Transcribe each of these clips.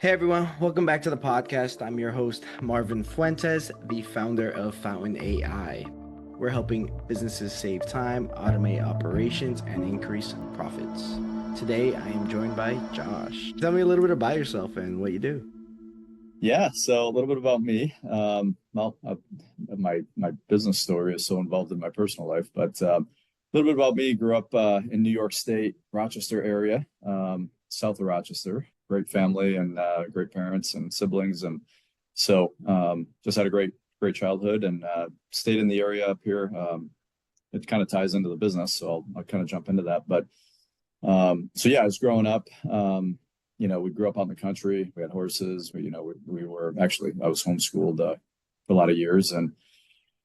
Hey everyone, welcome back to the podcast. I'm your host, Marvin Fuentes, the founder of Fountain AI. We're helping businesses save time, automate operations, and increase profits. Today, I am joined by Josh. Tell me a little bit about yourself and what you do. Yeah, so a little bit about me. My business story is so involved in my personal life, but a little bit about me. Grew up in New York State, Rochester area, south of Rochester. Great family and great parents and siblings, and so just had a great childhood and stayed in the area up here. It kind of ties into the business, so I'll kind of jump into that. But so yeah, I was growing up. We grew up out in the country. We had horses. We were actually, I was homeschooled for a lot of years. And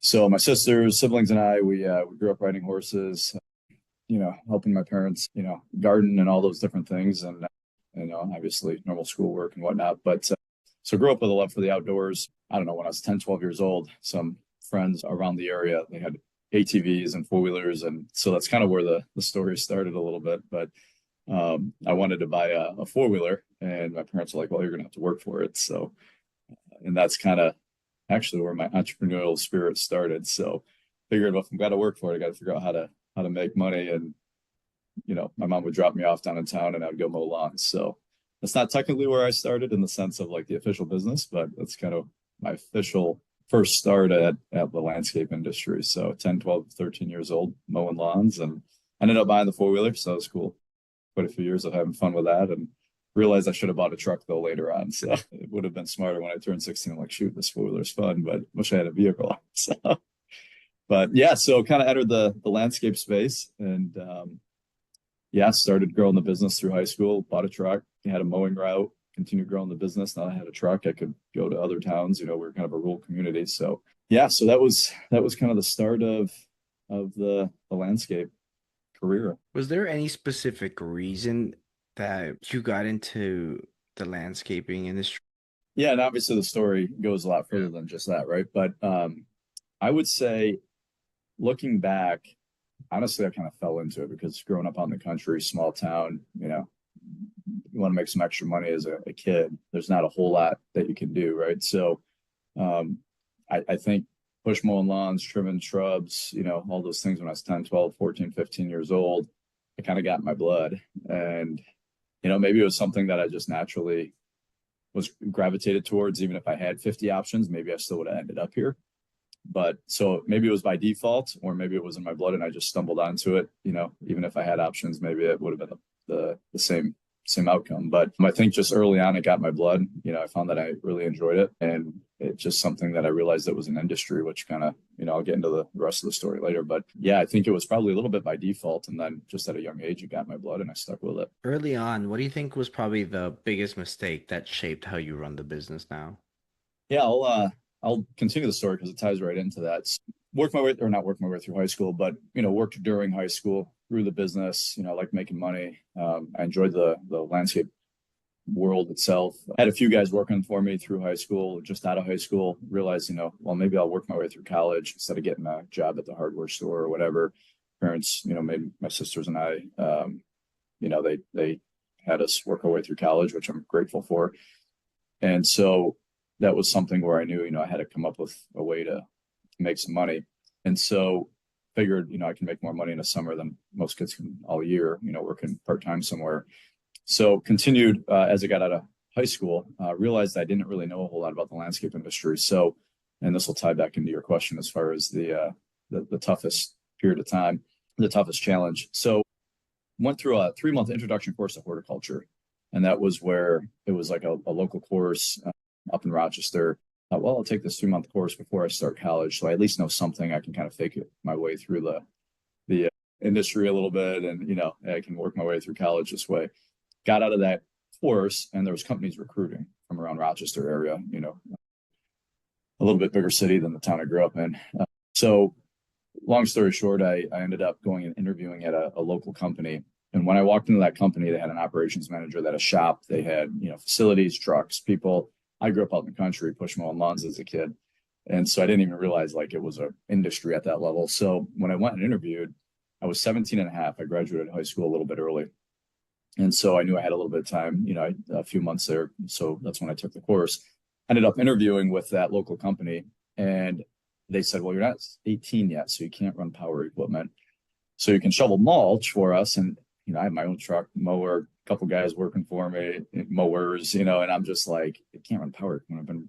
so my sisters, siblings, and I, we grew up riding horses, helping my parents, garden and all those different things. And, obviously normal schoolwork and whatnot. But so grew up with a love for the outdoors. I don't know, when I was 10, 12 years old, some friends around the area, they had ATVs and four-wheelers. And so that's kind of where the story started a little bit. But I wanted to buy a four-wheeler, and my parents were like, well, you're going to have to work for it. So, and that's kind of actually where my entrepreneurial spirit started. So figured, well, if I've got to work for it, I got to figure out how to make money. And, my mom would drop me off down in town and I would go mow lawns. So that's not technically where I started in the sense of like the official business, but that's kind of my official first start at the landscape industry. So 10, 12, 13 years old, mowing lawns, and I ended up buying the four-wheeler. So it was cool. Quite a few years of having fun with that, and realized I should have bought a truck though later on. So it would have been smarter when I turned 16. I'm like, shoot, this four-wheeler is fun, but wish I had a vehicle. So, but yeah, so kind of entered the landscape space, and yeah, started growing the business through high school. Bought a truck, had a mowing route, continued growing the business. Now I had a truck, I could go to other towns. We're kind of a rural community, so yeah. So that was kind of the start of the landscape career. Was there any specific reason that you got into the landscaping industry? Yeah, and obviously the story goes a lot further than just that, right? But I would say, looking back, honestly, I kind of fell into it because growing up out in the country, small town, you want to make some extra money as a kid. There's not a whole lot that you can do, right? So I think push mowing lawns, trimming shrubs, all those things when I was 10, 12, 14, 15 years old, I kind of got in my blood. And, maybe it was something that I just naturally was gravitated towards. Even if I had 50 options, maybe I still would have ended up here. But so maybe it was by default, or maybe it was in my blood and I just stumbled onto it. Even if I had options, maybe it would have been the same outcome. But I think just early on, it got my blood. I found that I really enjoyed it, and it's just something that I realized it was an industry, which kind of, I'll get into the rest of the story later. But yeah, I think it was probably a little bit by default, and then just at a young age, it got my blood, and I stuck with it. Early on, what do you think was probably the biggest mistake that shaped how you run the business now? Yeah, I'll continue the story because it ties right into that. Work my way, or not work my way through high school, but worked during high school, through the business. I like making money. I enjoyed the landscape world itself. I had a few guys working for me through high school. Just out of high school, realized, well, maybe I'll work my way through college instead of getting a job at the hardware store or whatever. Parents, maybe my sisters and I, they had us work our way through college, which I'm grateful for. And so that was something where I knew, I had to come up with a way to make some money. And so figured, I can make more money in the summer than most kids can all year, working part-time somewhere. So continued as I got out of high school, realized I didn't really know a whole lot about the landscape industry. So, and this will tie back into your question as far as the toughest period of time, the toughest challenge. So went through a 3-month introduction course to horticulture. And that was where it was like a local course up in Rochester. Well, I'll take this 3-month course before I start college, so I at least know something. I can kind of fake it my way through the industry a little bit, and I can work my way through college this way. Got out of that course, and there was companies recruiting from around Rochester area, a little bit bigger city than the town I grew up in. So long story short, I ended up going and interviewing at a local company. And when I walked into that company, they had an operations manager, they had a shop, they had, facilities, trucks, people. I grew up out in the country, push mowing lawns as a kid. And so I didn't even realize like it was an industry at that level. So when I went and interviewed, I was 17 and a half. I graduated high school a little bit early. And so I knew I had a little bit of time, a few months there. So that's when I took the course. Ended up interviewing with that local company, and they said, well, you're not 18 yet, so you can't run power equipment. So you can shovel mulch for us. And, I have my own truck, mower, a couple guys working for me, mowers, and I'm just like, I can't run power equipment. I've been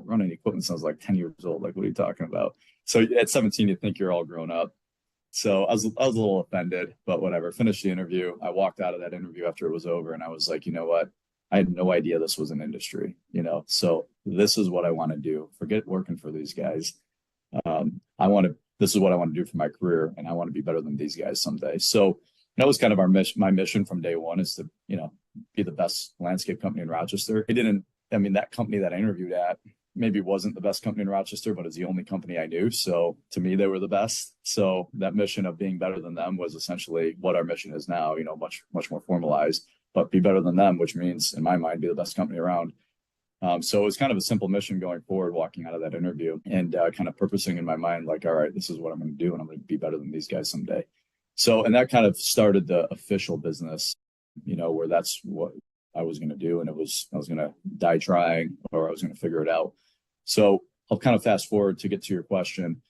running equipment since I was like 10 years old. Like, what are you talking about? So at 17, you think you're all grown up. So I was a little offended, but whatever. Finished the interview. I walked out of that interview after it was over, and I was like, you know what? I had no idea this was an industry, So this is what I want to do. Forget working for these guys. This is what I want to do for my career, and I want to be better than these guys someday. So that was kind of my mission from day one, is to, be the best landscape company in Rochester. That company that I interviewed at maybe wasn't the best company in Rochester, but it's the only company I knew. So to me, they were the best. So that mission of being better than them was essentially what our mission is now, much, much more formalized, but be better than them, which means in my mind, be the best company around. So it was kind of a simple mission going forward, walking out of that interview, and kind of purposing in my mind, like, all right, this is what I'm going to do, and I'm going to be better than these guys someday. So, and that kind of started the official business, where that's what I was going to do. And I was going to die trying, or I was going to figure it out. So I'll kind of fast forward to get to your question.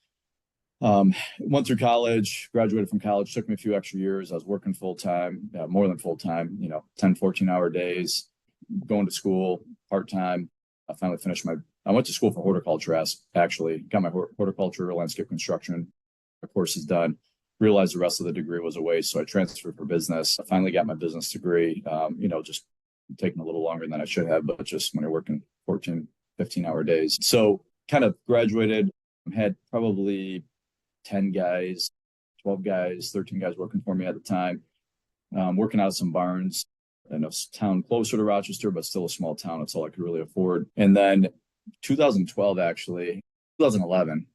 Went through college, graduated from college, took me a few extra years. I was working full time, more than full time, 10, 14-hour days, going to school part time. I finally finished I went to school for horticulture, actually, got my horticulture, landscape construction course is done. Realized the rest of the degree was a waste, so I transferred for business. I finally got my business degree, just taking a little longer than I should have, but just when you're working 14, 15-hour days. So kind of graduated, had probably 10 guys, 12 guys, 13 guys working for me at the time, working out of some barns in a town closer to Rochester, but still a small town. It's all I could really afford. And then 2011,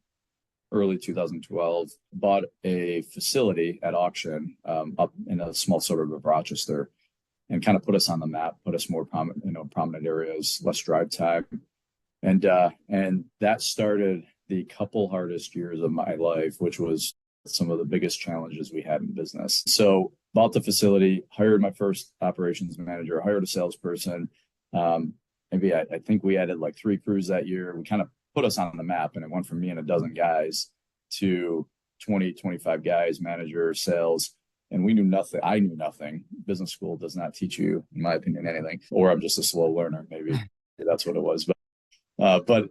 early 2012, bought a facility at auction up in a small suburb of Rochester, and kind of put us on the map, put us more prominent areas, less drive time. And that started the couple hardest years of my life, which was some of the biggest challenges we had in business. So bought the facility, hired my first operations manager, hired a salesperson. I think we added like 3 crews that year. We kind of put us on the map, and it went from me and a dozen guys to 20, 25 guys, manager, sales. And we knew nothing. I knew nothing. Business school does not teach you, in my opinion, anything. Or I'm just a slow learner. Maybe that's what it was. But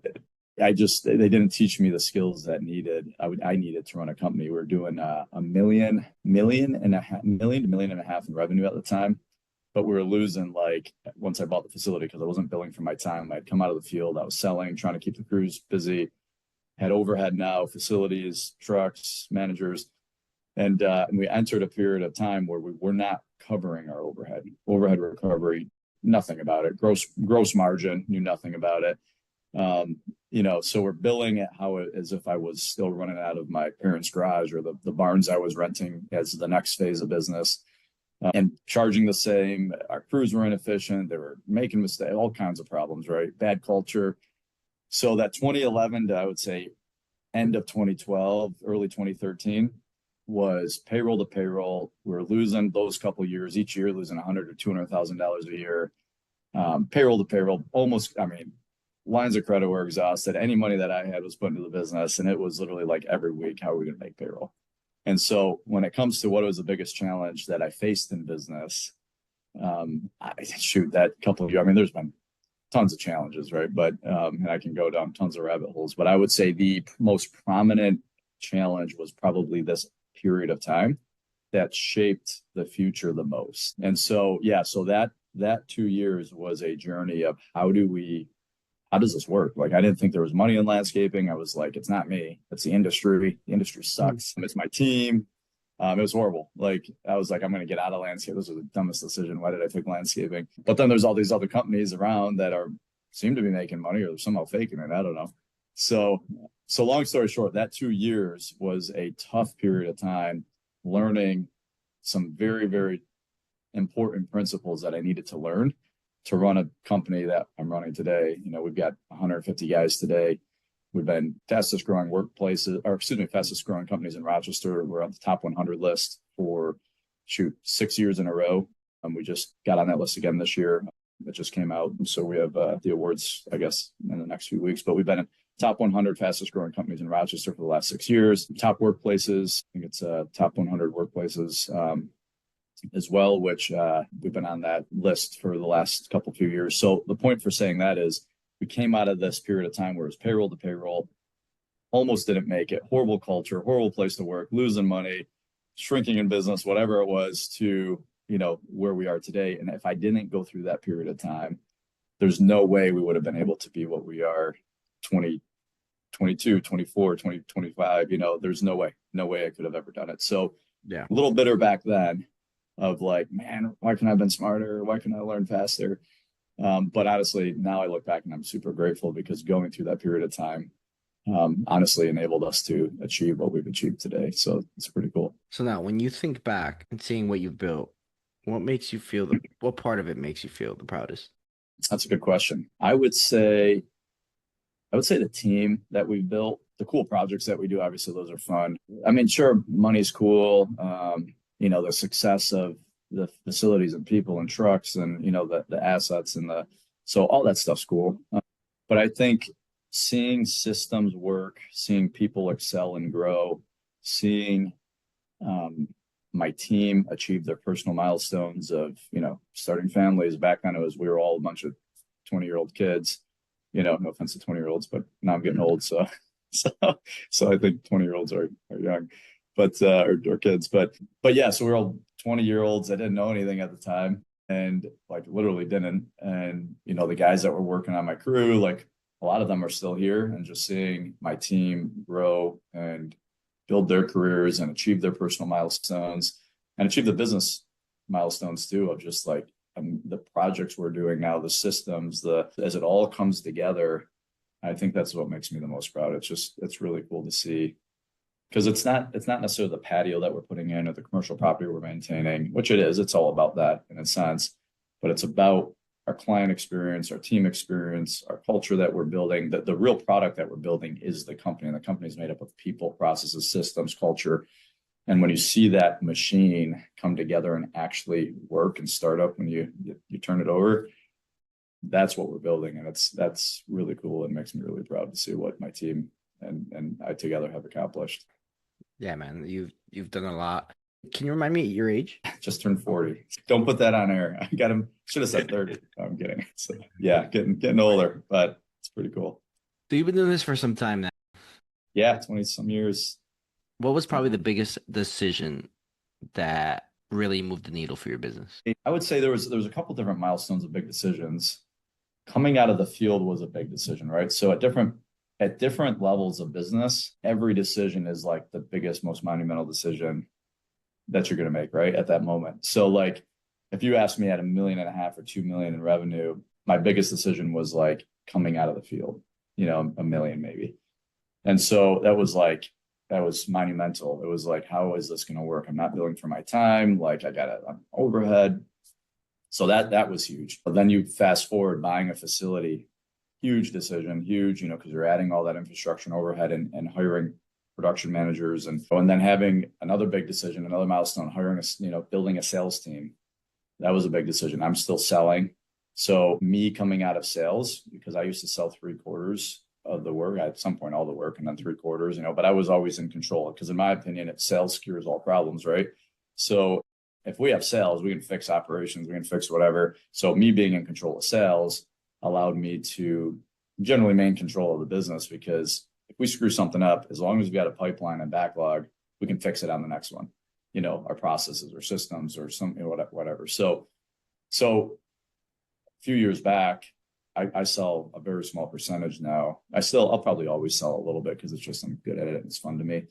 they didn't teach me the skills that I needed to run a company. We were doing a million to $1.5 million in revenue at the time. But we were losing, like, once I bought the facility, because I wasn't billing for my time. I'd come out of the field. I was selling, trying to keep the crews busy. Had overhead now, facilities, trucks, managers. And we entered a period of time where we were not covering our overhead recovery, nothing about it. Gross margin, knew nothing about it. So we're billing it as if I was still running out of my parents' garage or the barns I was renting as the next phase of business, and charging the same. Our crews were inefficient. They were making mistakes, all kinds of problems, right? Bad culture. So that 2011 to, I would say, end of 2012, early 2013 was payroll to payroll. We were losing those couple years, each year losing $100,000 or $200,000 a year. Payroll to payroll, lines of credit were exhausted. Any money that I had was put into the business, and it was literally like every week, how are we going to make payroll? And so when it comes to what was the biggest challenge that I faced in business, that couple of years, there's been tons of challenges, right? But, and I can go down tons of rabbit holes, but I would say the most prominent challenge was probably this period of time that shaped the future the most. And so, so that 2 years was a journey of how does this work? Like, I didn't think there was money in landscaping. I was like, it's not me. It's the industry. The industry sucks. It's my team. It was horrible. Like, I was like, I'm going to get out of landscape. This was the dumbest decision. Why did I pick landscaping? But then there's all these other companies around that seem to be making money, or they're somehow faking it. I don't know. So long story short, that 2 years was a tough period of time, learning some very, very important principles that I needed to learn to run a company that I'm running today. We've got 150 guys today. We've been fastest growing companies in Rochester. We're on the top 100 list for 6 years in a row. We just got on that list again this year. That just came out. And so we have the awards, I guess, in the next few weeks. But we've been in top 100 fastest growing companies in Rochester for the last 6 years. Top workplaces, I think it's top 100 workplaces as well, which we've been on that list for the last few years. So the point for saying that is we came out of this period of time where it was payroll to payroll, almost didn't make it, horrible culture, horrible place to work, losing money, shrinking in business, whatever it was, to where we are today. And if I didn't go through that period of time, there's no way we would have been able to be what we are 2022, 24, 2025. There's no way I could have ever done it. So yeah, a little bitter back then of like, man, why couldn't I have been smarter? Why couldn't I learn faster? But honestly, now I look back and I'm super grateful, because going through that period of time honestly enabled us to achieve what we've achieved today. So it's pretty cool. So now when you think back and seeing what you've built, what part of it makes you feel the proudest? That's a good question. I would say the team that we've built, the cool projects that we do, obviously those are fun. I mean, sure, money's cool. The success of the facilities and people and trucks and, the assets so all that stuff's cool. But I think seeing systems work, seeing people excel and grow, seeing my team achieve their personal milestones of, starting families. Back then we were all a bunch of 20-year-old kids, no offense to 20-year-olds, but now I'm getting old. So I think 20-year-olds are young, but, or kids, but yeah, so we're all 20-year-olds that didn't know anything at the time, and like literally didn't. And, the guys that were working on my crew, like a lot of them are still here, and just seeing my team grow and build their careers and achieve their personal milestones and achieve the business milestones too, of just like the projects we're doing now, the systems, as it all comes together. I think that's what makes me the most proud. It's really cool to see, because it's not necessarily the patio that we're putting in or the commercial property we're maintaining, which it is. It's all about that in a sense, but it's about our client experience, our team experience, our culture that we're building. The real product that we're building is the company, and the company is made up of people, processes, systems, culture. And when you see that machine come together and actually work and start up, when you turn it over, that's what we're building. And that's really cool. It makes me really proud to see what my team and I together have accomplished. Yeah, man, you've done a lot. Can you remind me your age? Just turned 40. Don't put that on air. I got him. Should have said 30. I'm kidding. So yeah, getting older, but it's pretty cool. So you've been doing this for some time now. Yeah, 20 some years. What was probably the biggest decision that really moved the needle for your business? I would say there was a couple different milestones of big decisions. Coming out of the field was a big decision, right? So at different levels of business, every decision is like the biggest, most monumental decision that you're going to make, right, at that moment. So like, if you asked me at $1.5 million or 2 million in revenue, my biggest decision was like coming out of the field, $1 million maybe. And so that was monumental. It was like, how is this going to work? I'm not billing for my time. Like I got an overhead. So that was huge. But then you fast forward buying a facility, huge decision, huge, because you're adding all that infrastructure and overhead and hiring production managers, and then having another big decision, another milestone, building a sales team. That was a big decision. I'm still selling. So me coming out of sales, because I used to sell 3/4 of the work, at some point all the work, and then 3/4, but I was always in control, because in my opinion, sales cures all problems, right? So if we have sales, we can fix operations, we can fix whatever. So me being in control of sales allowed me to generally maintain control of the business, because if we screw something up, as long as we've got a pipeline and backlog, we can fix it on the next one, our processes or systems or something, whatever. So a few years back, I sell a very small percentage now. I'll probably always sell a little bit, because it's just, I'm good at it and it's fun to me.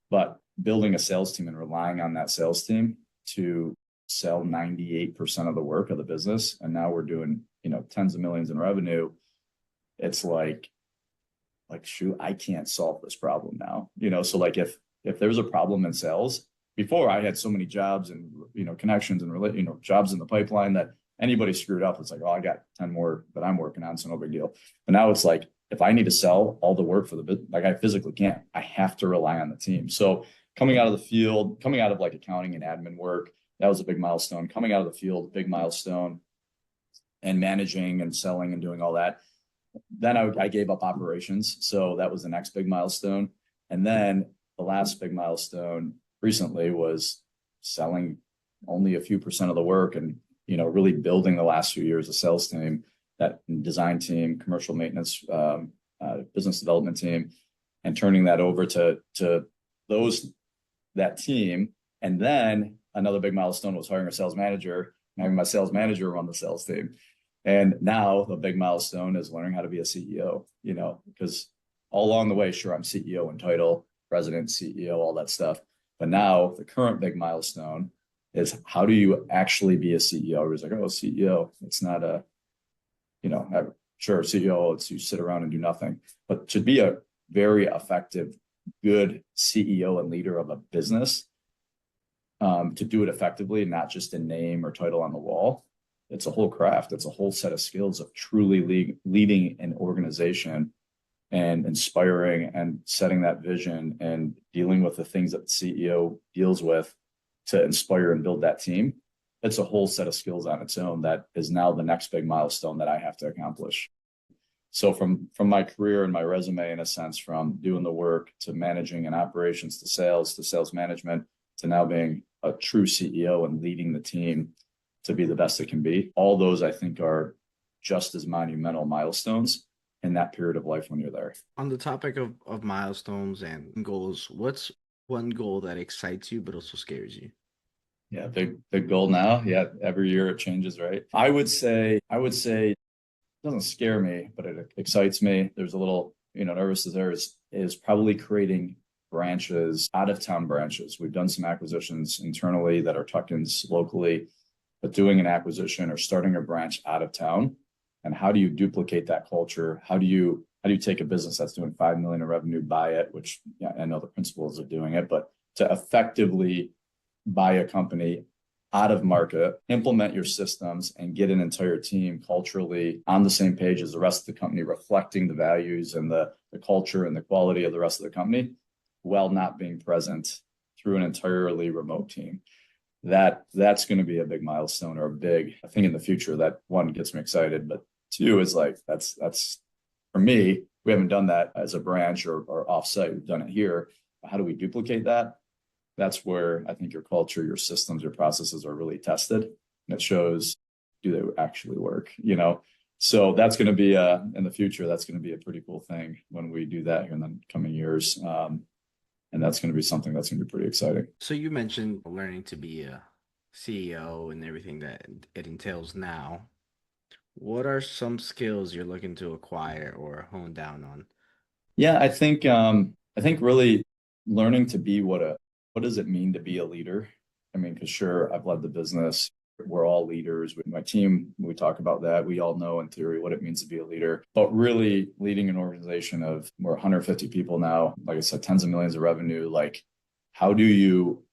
But building a sales team and relying on that sales team to sell 98% of the work of the business, and now we're doing, tens of millions in revenue. It's like, shoot, I can't solve this problem now. So like if there's a problem in sales, before I had so many jobs and, connections and, jobs in the pipeline that anybody screwed up, it's like, oh, I got 10 more that I'm working on, so no big deal. But now it's like, if I need to sell all the work for the business, like I physically can't, I have to rely on the team. So coming out of the field, coming out of like accounting and admin work, that was a big milestone. Coming out of the field, big milestone, and managing and selling and doing all that. Then I gave up operations. So that was the next big milestone. And then the last big milestone recently was selling only a few percent of the work and, really building the last few years of sales team, that design team, commercial maintenance, business development team, and turning that over to that team. And then another big milestone was hiring a sales manager and having my sales manager run the sales team. And now the big milestone is learning how to be a CEO, because all along the way, sure, I'm CEO in title, president, CEO, all that stuff. But now the current big milestone is, how do you actually be a CEO? Everybody's like, oh, CEO. It's not sure, CEO, it's you sit around and do nothing. But to be a very effective, good CEO and leader of a business, to do it effectively, not just a name or title on the wall, it's a whole craft. It's a whole set of skills of truly leading an organization and inspiring and setting that vision and dealing with the things that the CEO deals with to inspire and build that team. It's a whole set of skills on its own that is now the next big milestone that I have to accomplish. So from my career and my resume, in a sense, from doing the work to managing and operations to sales management, to now being a true CEO and leading the team to be the best it can be. All those, I think, are just as monumental milestones in that period of life when you're there. On the topic of milestones and goals, what's one goal that excites you but also scares you? Yeah, big goal now. Yeah, every year it changes, right? I would say it doesn't scare me, but it excites me. There's a little, nervousness there is probably creating branches, out of town branches. We've done some acquisitions internally that are tuck-ins locally, but doing an acquisition or starting a branch out of town, and how do you duplicate that culture? How do you take a business that's doing $5 million in revenue, buy it, which I know the principles of doing it, but to effectively buy a company out of market, implement your systems, and get an entire team culturally on the same page as the rest of the company, reflecting the values and the culture and the quality of the rest of the company, while not being present through an entirely remote team. That's going to be a big milestone, or a big, I think, in the future. That one gets me excited, but two is like, that's for me. We haven't done that as a branch or offsite. We've done it here. How do we duplicate that? That's where I think your culture, your systems, your processes are really tested, and it shows, do they actually work? So that's going to be in the future. That's going to be a pretty cool thing when we do that here in the coming years. And that's going to be something that's going to be pretty exciting. So you mentioned learning to be a CEO and everything that it entails now. What are some skills you're looking to acquire or hone down on? Yeah, I think really learning to be what does it mean to be a leader? I mean, because sure, I've led the business. We're all leaders. With my team, we talk about that. We all know in theory what it means to be a leader, but really leading an organization of, we're 150 people now, like I said, tens of millions of revenue. Like, how do you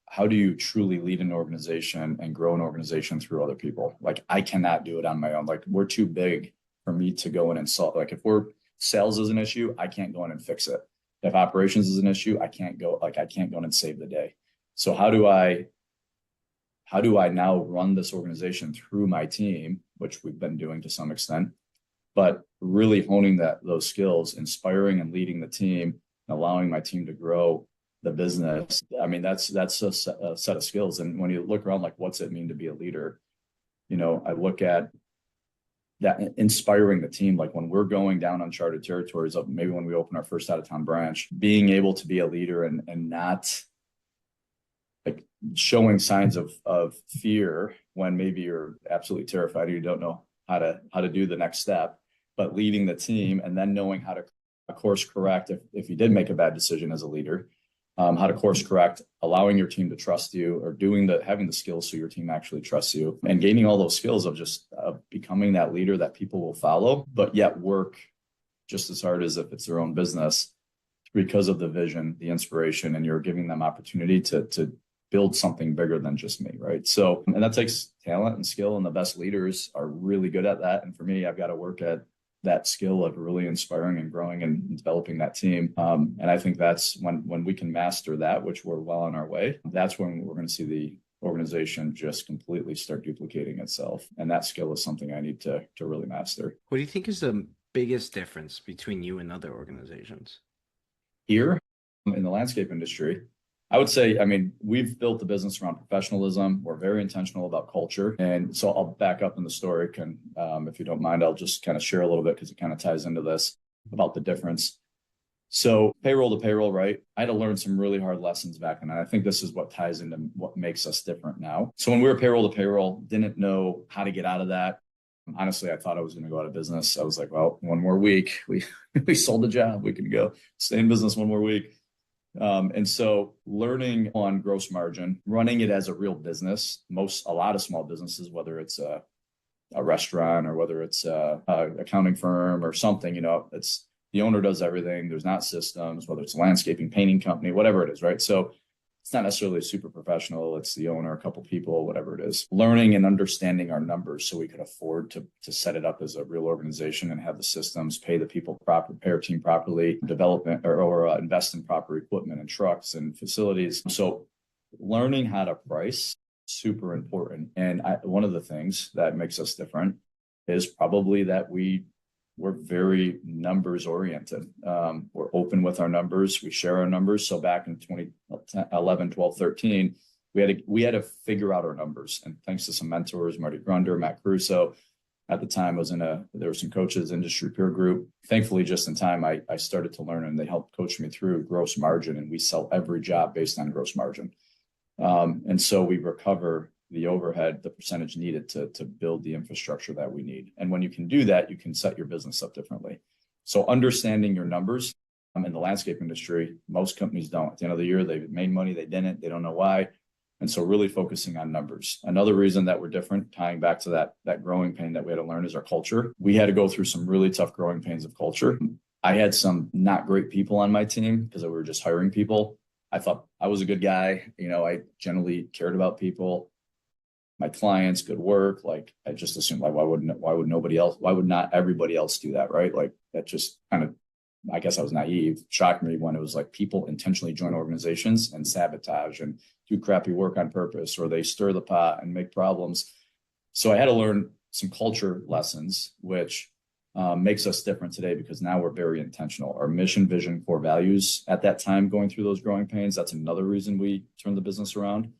truly lead an organization and grow an organization through other people? Like, I cannot do it on my own. Like, we're too big for me to go in and solve. Like, if sales is an issue, I can't go in and fix it. If operations is an issue, I can't go in and save the day. So how do I now run this organization through my team, which we've been doing to some extent, but really honing those skills, inspiring and leading the team, and allowing my team to grow the business. I mean, that's a set of skills. And when you look around, like, what's it mean to be a leader? I look at that, inspiring the team. Like, when we're going down uncharted territories, of maybe when we open our first out of town branch, being able to be a leader and not like showing signs of fear when maybe you're absolutely terrified or you don't know how to do the next step, but leading the team and then knowing how to course correct if you did make a bad decision as a leader, how to course correct, allowing your team to trust you, or having the skills so your team actually trusts you, and gaining all those skills of just becoming that leader that people will follow, but yet work just as hard as if it's their own business, because of the vision, the inspiration, and you're giving them opportunity to build something bigger than just me, right? So, and that takes talent and skill, and the best leaders are really good at that. And for me, I've got to work at that skill of really inspiring and growing and developing that team. And I think that's when we can master that, which we're well on our way, that's when we're going to see organization just completely start duplicating itself. And that skill is something I need to really master. What do you think is the biggest difference between you and other organizations? Here in the landscape industry, I would say, I mean, we've built the business around professionalism. We're very intentional about culture. And so I'll back up in the story. If you don't mind, I'll just kind of share a little bit because it kind of ties into this about the difference. So payroll to payroll, right? I had to learn some really hard lessons back then. And I think this is what ties into what makes us different now. So when we were payroll to payroll, didn't know how to get out of that. Honestly, I thought I was going to go out of business. I was like, well, one more week. We sold the job. We can go stay in business one more week. And so learning on gross margin, running it as a real business, a lot of small businesses, whether it's a restaurant or whether it's a accounting firm or something, it's the owner does everything. There's not systems, whether it's a landscaping, painting company, whatever it is, right? So it's not necessarily super professional. It's the owner, a couple people, whatever it is. Learning and understanding our numbers so we could afford to set it up as a real organization and have the systems, pay the people proper, pay our team properly, development or invest in proper equipment and trucks and facilities. So learning how to price, super important. And one of the things that makes us different is probably that we're very numbers oriented. We're open with our numbers. We share our numbers. So back in 2011, 12, 13, we had to figure out our numbers. And thanks to some mentors, Marty Grunder, Matt Caruso, at the time there were some coaches, industry peer group. Thankfully, just in time, I started to learn and they helped coach me through gross margin. And we sell every job based on gross margin. And so we recover the overhead, the percentage needed to build the infrastructure that we need. And when you can do that, you can set your business up differently. So understanding your numbers in the landscape industry, most companies don't. At the end of the year, they've made money, they didn't, they don't know why. And so really focusing on numbers. Another reason that we're different, tying back to that growing pain that we had to learn is our culture. We had to go through some really tough growing pains of culture. I had some not great people on my team because we were just hiring people. I thought I was a good guy. I generally cared about people, my clients, good work. Like I just assumed, like, why would not everybody else do that? Right. Like that just kind of, I guess I was naive, shocked me when it was like people intentionally join organizations and sabotage and do crappy work on purpose, or they stir the pot and make problems. So I had to learn some culture lessons, which makes us different today because now we're very intentional. Our mission, vision, core values at that time going through those growing pains. That's another reason we turned the business around.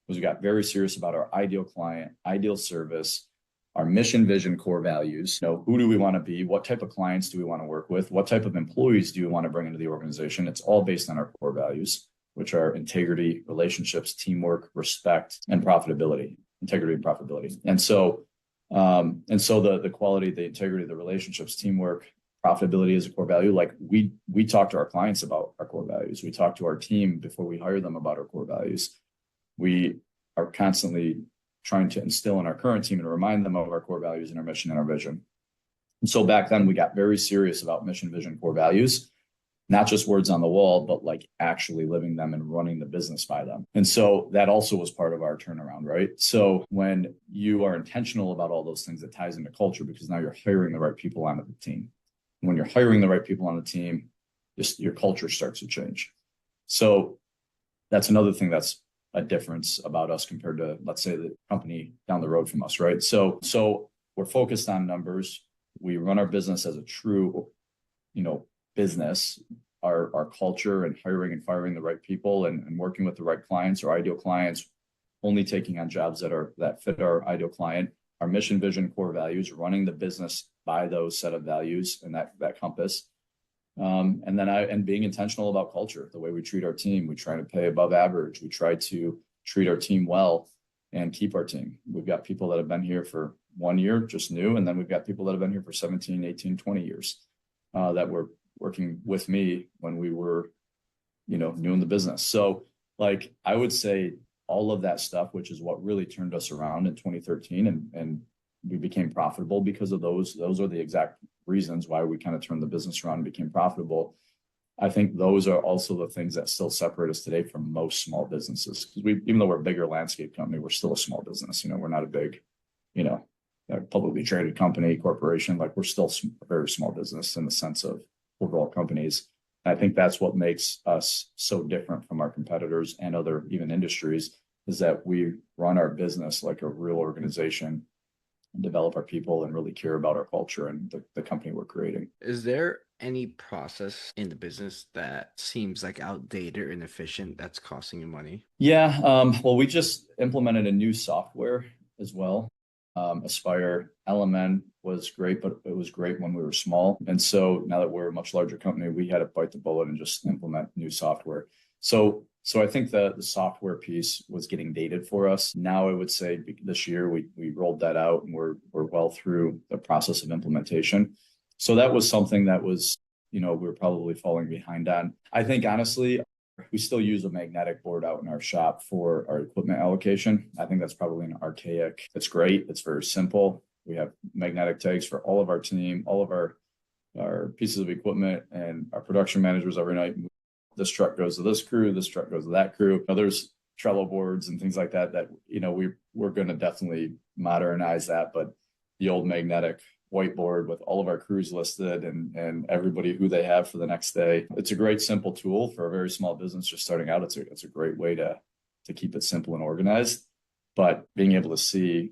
Was we got very serious about our ideal client, ideal service, our mission, vision, core values. Who do we want to be? What type of clients do we want to work with? What type of employees do we want to bring into the organization? It's all based on our core values, which are integrity, relationships, teamwork, respect, and profitability. Integrity and profitability. And so the quality, the integrity, the relationships, teamwork, profitability is a core value. Like we talk to our clients about our core values. We talk to our team before we hire them about our core values. We are constantly trying to instill in our current team and remind them of our core values and our mission and our vision. And so back then we got very serious about mission, vision, core values, not just words on the wall, but like actually living them and running the business by them. And so that also was part of our turnaround, right? So when you are intentional about all those things, it ties into culture because now you're hiring the right people onto the team. And when you're hiring the right people on the team, just your culture starts to change. So that's another thing that's a difference about us compared to, let's say, the company down the road from us, right? So we're focused on numbers. We run our business as a true, business. Our culture and hiring and firing the right people and working with the right clients or ideal clients, only taking on jobs that fit our ideal client. Our mission, vision, core values, running the business by those set of values and that compass. And being intentional about culture, the way we treat our team. We try to pay above average. We try to treat our team well and keep our team. We've got people that have been here for 1 year, just new. And then we've got people that have been here for 17, 18, 20 years that were working with me when we were, new in the business. So like, I would say all of that stuff, which is what really turned us around in 2013 and we became profitable because of those are the exact reasons why we kind of turned the business around and became profitable. I think those are also the things that still separate us today from most small businesses. Because even though we're a bigger landscape company, we're still a small business. We're not a big, publicly traded company, corporation. Like we're still a very small business in the sense of overall companies. And I think that's what makes us so different from our competitors and other even industries is that we run our business like a real organization and develop our people and really care about our culture and the company we're creating. Is there any process in the business that seems like outdated or inefficient that's costing you money? Yeah, well, we just implemented a new software as well. Aspire LMN was great, but it was great when we were small. And so now that we're a much larger company, we had to bite the bullet and just implement new software. So I think the software piece was getting dated for us. Now I would say this year we rolled that out and we're well through the process of implementation. So that was something that was, we were probably falling behind on. I think honestly, we still use a magnetic board out in our shop for our equipment allocation. I think that's probably an archaic. It's great. It's very simple. We have magnetic tags for all of our team, all of our pieces of equipment, and our production managers every night. This truck goes to this crew. This truck goes to that crew. Now, there's Trello boards and things like that we're going to definitely modernize that. But the old magnetic whiteboard with all of our crews listed and everybody who they have for the next day. It's a great, simple tool for a very small business just starting out. It's a great way to keep it simple and organized. But being able to see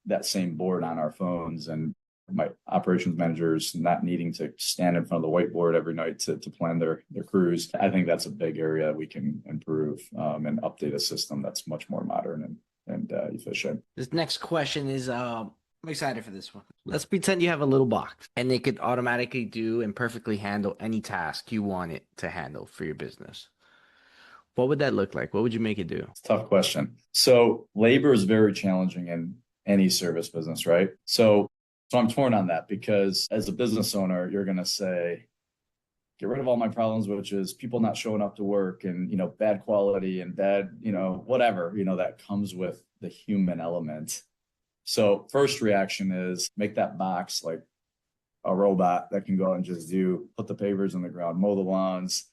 that same board on our phones and my operations managers not needing to stand in front of the whiteboard every night to plan their crews, I think that's a big area we can improve and update a system that's much more modern and efficient. This next question is I'm excited for this one. Let's pretend you have a little box and it could automatically do and perfectly handle any task you want it to handle for your business. What would that look like? What would you make it do? It's a tough question. So labor is very challenging in any service business, right? So I'm torn on that because as a business owner, you're going to say, get rid of all my problems, which is people not showing up to work and, bad quality and bad, whatever, that comes with the human element. So first reaction is make that box like a robot that can go and just put the pavers in the ground, mow the lawns,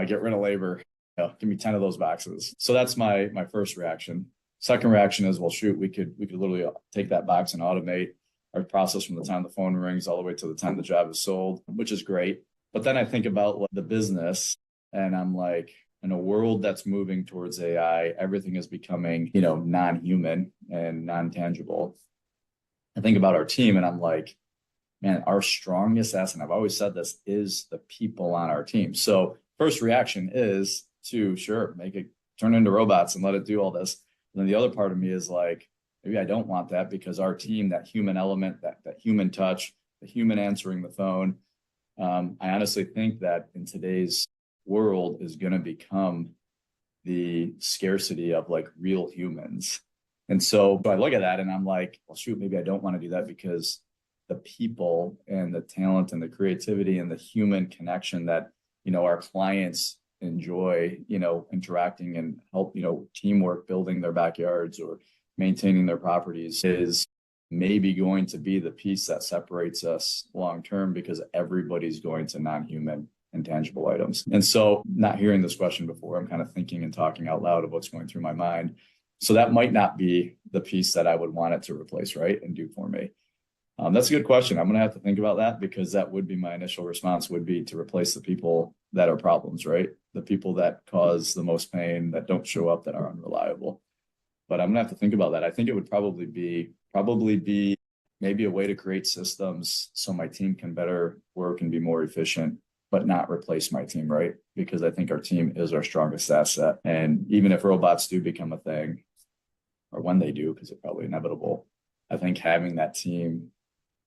get rid of labor. Give me 10 of those boxes. So that's my first reaction. Second reaction is, well, shoot, we could literally take that box and automate our process from the time the phone rings all the way to the time the job is sold, which is great. But then I think about the business and I'm like, in a world that's moving towards AI, everything is becoming, non-human and non-tangible. I think about our team and I'm like, man, our strongest asset, and I've always said this, is the people on our team. So first reaction is to, sure, make it turn into robots and let it do all this. And then the other part of me is like, maybe I don't want that because our team, that human element, that human touch, the human answering the phone, I honestly think that in today's world is going to become the scarcity of like real humans. And so I look at that and I'm like, well, shoot, maybe I don't want to do that because the people and the talent and the creativity and the human connection that, our clients enjoy, interacting and help, teamwork, building their backyards or maintaining their properties is maybe going to be the piece that separates us long term because everybody's going to non-human intangible items. And so not hearing this question before, I'm kind of thinking and talking out loud of what's going through my mind. So that might not be the piece that I would want it to replace, right? And do for me. That's a good question. I'm going to have to think about that because that would be my initial response would be to replace the people that are problems, right? The people that cause the most pain, that don't show up, that are unreliable. But I'm going to have to think about that. I think it would probably be maybe a way to create systems so my team can better work and be more efficient, but not replace my team, right? Because I think our team is our strongest asset. And even if robots do become a thing, or when they do, because it's probably inevitable, I think having that team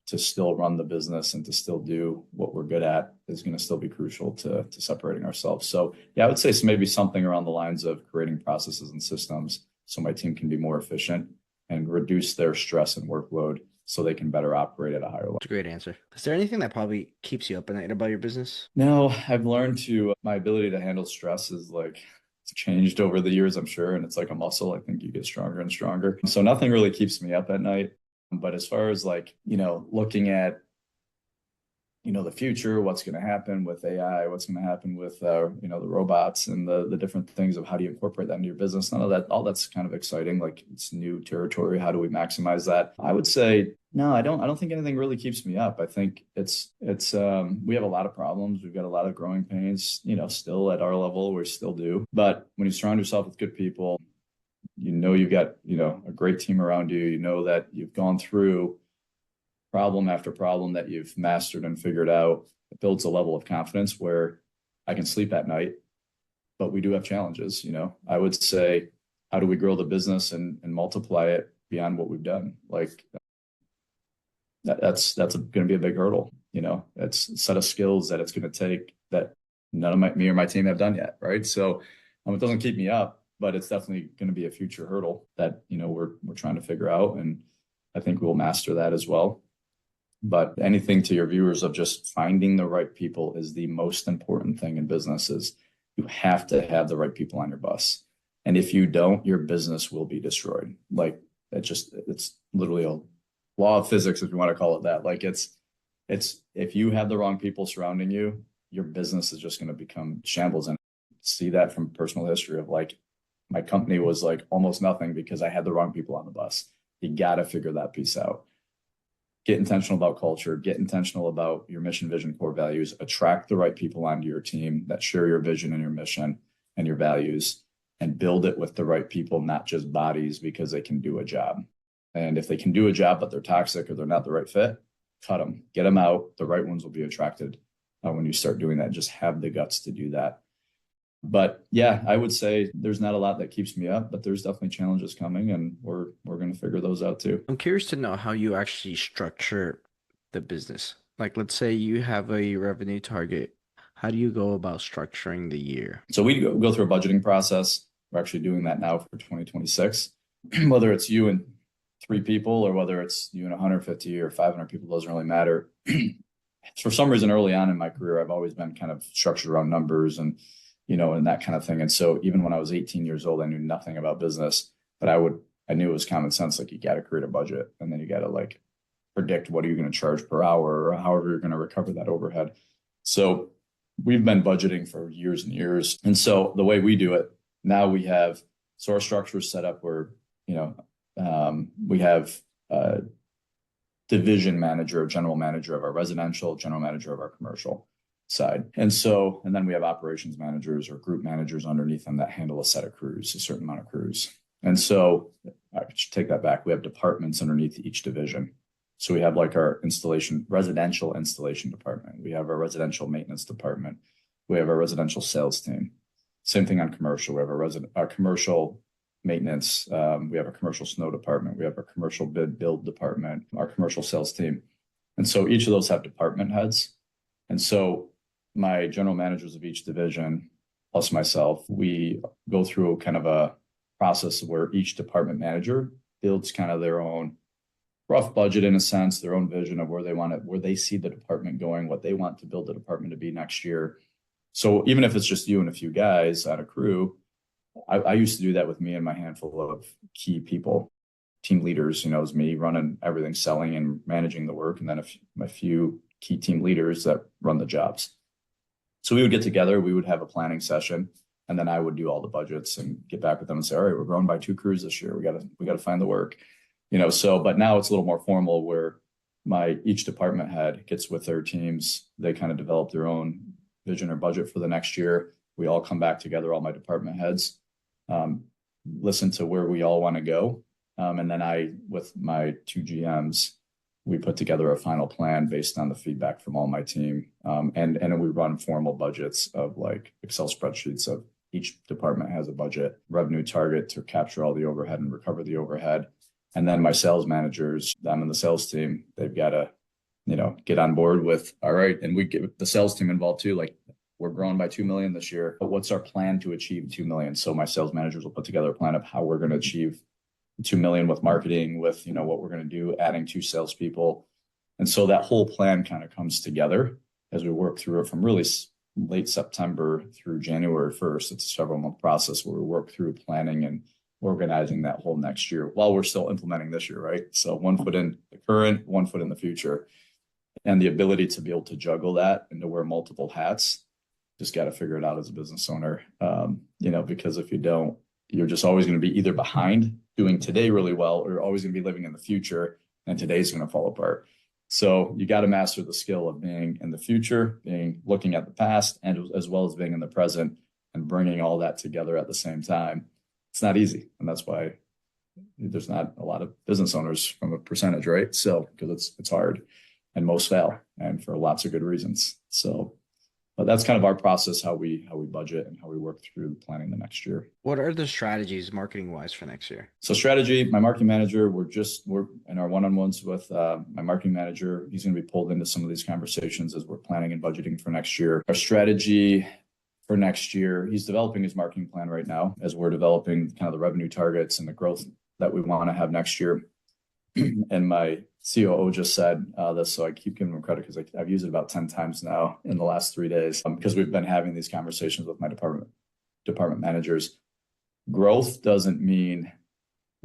to still run the business and to still do what we're good at is going to still be crucial to separating ourselves. So yeah, I would say maybe something around the lines of creating processes and systems so my team can be more efficient and reduce their stress and workload so they can better operate at a higher level. That's a great answer. Is there anything that probably keeps you up at night about your business? No, I've learned my ability to handle stress is it's changed over the years, I'm sure. And it's like a muscle. I think you get stronger and stronger. So nothing really keeps me up at night. But as far as looking at, the future, what's going to happen with AI, what's going to happen with, the robots and the different things of how do you incorporate that into your business, none of that, all that's kind of exciting. Like it's new territory. How do we maximize that? I would say, no, I don't think anything really keeps me up. I think we have a lot of problems. We've got a lot of growing pains, still at our level, we still do. But when you surround yourself with good people, you've got, a great team around you. You know that you've gone through problem after problem that you've mastered and figured out. It builds a level of confidence where I can sleep at night, but we do have challenges. I would say, how do we grow the business and multiply it beyond what we've done? Like that's going to be a big hurdle. It's a set of skills that it's going to take that none of me or my team have done yet. Right. So it doesn't keep me up, but it's definitely going to be a future hurdle that, we're trying to figure out. And I think we'll master that as well. But anything to your viewers of just finding the right people is the most important thing in business. Is you have to have the right people on your bus. And if you don't, your business will be destroyed. Like it's literally a law of physics, if you want to call it that. Like it's if you have the wrong people surrounding you, your business is just going to become shambles. And see that from personal history of like, my company was like almost nothing because I had the wrong people on the bus. You got to figure that piece out. Get intentional about culture, get intentional about your mission, vision, core values, attract the right people onto your team that share your vision and your mission and your values, and build it with the right people, not just bodies because they can do a job. And if they can do a job, but they're toxic or they're not the right fit, cut them, get them out. The right ones will be attracted when you start doing that. Just have the guts to do that. But yeah, I would say there's not a lot that keeps me up, but there's definitely challenges coming, and we're going to figure those out too. I'm curious to know how you actually structure the business. Like, let's say you have a revenue target. How do you go about structuring the year? So we go through a budgeting process. We're actually doing that now for 2026. Whether it's you and 3 people or whether it's you and 150 or 500 people, doesn't really matter. For some reason, early on in my career, I've always been kind of structured around numbers and and that kind of thing. And so even when I was 18 years old, I knew nothing about business, but I knew it was common sense. Like, you got to create a budget, and then you got to like predict what are you going to charge per hour or however you're going to recover that overhead. So we've been budgeting for years and years. And so the way we do it now, we have, so our structure is set up where, we have a division manager, general manager of our residential, general manager of our commercial side. And then we have operations managers or group managers underneath them that handle a set of crews, a certain amount of crews. And so I should take that back. We have departments underneath each division. So we have like our residential installation department. We have our residential maintenance department. We have our residential sales team. Same thing on commercial. We have our commercial maintenance. We have a commercial snow department. We have our commercial build department, our commercial sales team. And so each of those have department heads. And so my general managers of each division, plus myself, we go through kind of a process where each department manager builds kind of their own rough budget, in a sense, their own vision of where they see the department going, what they want to build the department to be next year. So even if it's just you and a few guys on a crew, I used to do that with me and my handful of key people, team leaders. It was me running everything, selling and managing the work, and then a few key team leaders that run the jobs. So we would get together, we would have a planning session, and then I would do all the budgets and get back with them and say, all right, we're growing by 2 crews this year. We got to find the work, but now it's a little more formal where each department head gets with their teams. They kind of develop their own vision or budget for the next year. We all come back together, all my department heads, listen to where we all want to go. And then I, with my 2 GMs, we put together a final plan based on the feedback from all my team. And we run formal budgets of like Excel spreadsheets of each department has a budget revenue target to capture all the overhead and recover the overhead. And then my sales managers, I'm in the sales team, they've got to, get on board with, all right. And we get the sales team involved too. Like, we're growing by 2 million this year, but what's our plan to achieve 2 million? So my sales managers will put together a plan of how we're going to achieve 2 million with marketing, with, what we're going to do, adding 2 salespeople. And so that whole plan kind of comes together as we work through it from really late September through January 1st. It's a several-month process where we work through planning and organizing that whole next year while we're still implementing this year, right? So 1 foot in the current, 1 foot in the future. And the ability to be able to juggle that and to wear multiple hats, just got to figure it out as a business owner, because if you don't, you're just always going to be either behind doing today really well, or you're always going to be living in the future and today's going to fall apart. So you got to master the skill of being in the future, looking at the past, and as well as being in the present and bringing all that together at the same time. it's not easy. And that's why there's not a lot of business owners from a percentage, right? So, because it's hard and most fail and for lots of good reasons. So, but that's kind of our process, how we budget and how we work through planning the next year. What are the strategies marketing wise for next year? So strategy, my marketing manager, we're in our one-on-ones with my marketing manager. He's going to be pulled into some of these conversations as we're planning and budgeting for next year. Our strategy for next year, he's developing his marketing plan right now as we're developing kind of the revenue targets and the growth that we want to have next year. And my COO just said this, so I keep giving him credit because I've used it about 10 times now in the last 3 days because we've been having these conversations with my department managers. Growth doesn't mean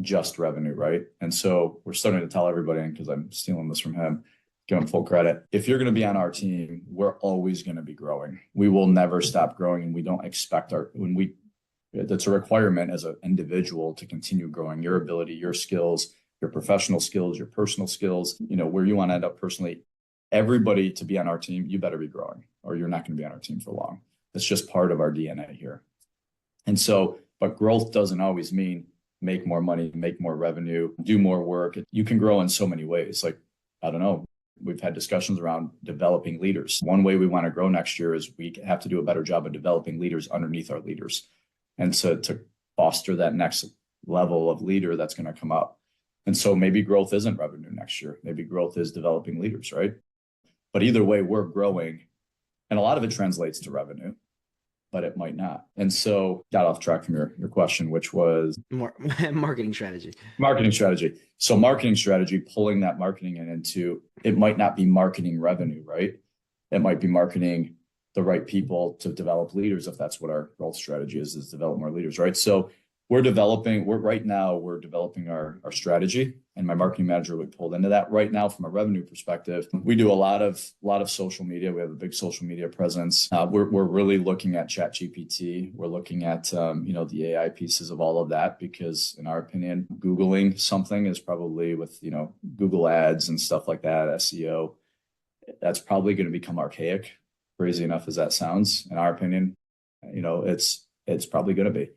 just revenue, right? And so we're starting to tell everybody, because I'm stealing this from him, give him full credit. If you're going to be on our team, we're always going to be growing. We will never stop growing, and we don't expect that's a requirement as an individual to continue growing your ability, your skills, your professional skills, your personal skills, where you want to end up personally. Everybody to be on our team, you better be growing or you're not going to be on our team for long. That's just part of our DNA here. And so, but growth doesn't always mean make more money, make more revenue, do more work. You can grow in so many ways. Like, I don't know, we've had discussions around developing leaders. One way we want to grow next year is we have to do a better job of developing leaders underneath our leaders. And so to foster that next level of leader that's going to come up. And so maybe growth isn't revenue next year. Maybe growth is developing leaders, right? But either way, we're growing. And a lot of it translates to revenue, but it might not. And so got off track from your question, which was marketing strategy. Marketing strategy. So marketing strategy, pulling that marketing into, it might not be marketing revenue, right? It might be marketing the right people to develop leaders, if that's what our growth strategy is develop more leaders, right? So we're developing our strategy, and my marketing manager would pull into that right now from a revenue perspective. We do a lot of social media. We have a big social media presence. We're really looking at ChatGPT. We're looking at the AI pieces of all of that, because in our opinion, Googling something is probably with Google ads and stuff like that, SEO, that's probably going to become archaic. Crazy enough as that sounds, in our opinion, it's probably going to be.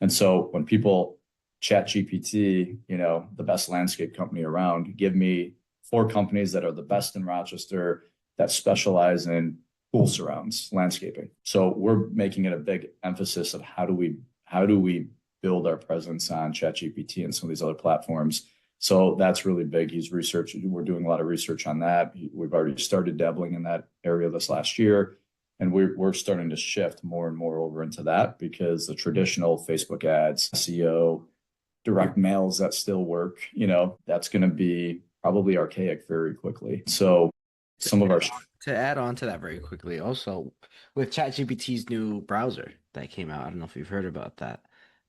And so when people chat GPT, the best landscape company around, give me 4 companies that are the best in Rochester that specialize in pool surrounds, landscaping. So we're making it a big emphasis of how do we build our presence on ChatGPT and some of these other platforms. So that's really big. We're doing a lot of research on that. We've already started dabbling in that area this last year. And we're starting to shift more and more over into that, because the traditional Facebook ads, SEO, direct mails that still work, that's going to be probably archaic very quickly. So to add on to that very quickly, also with ChatGPT's new browser that came out, I don't know if you've heard about that,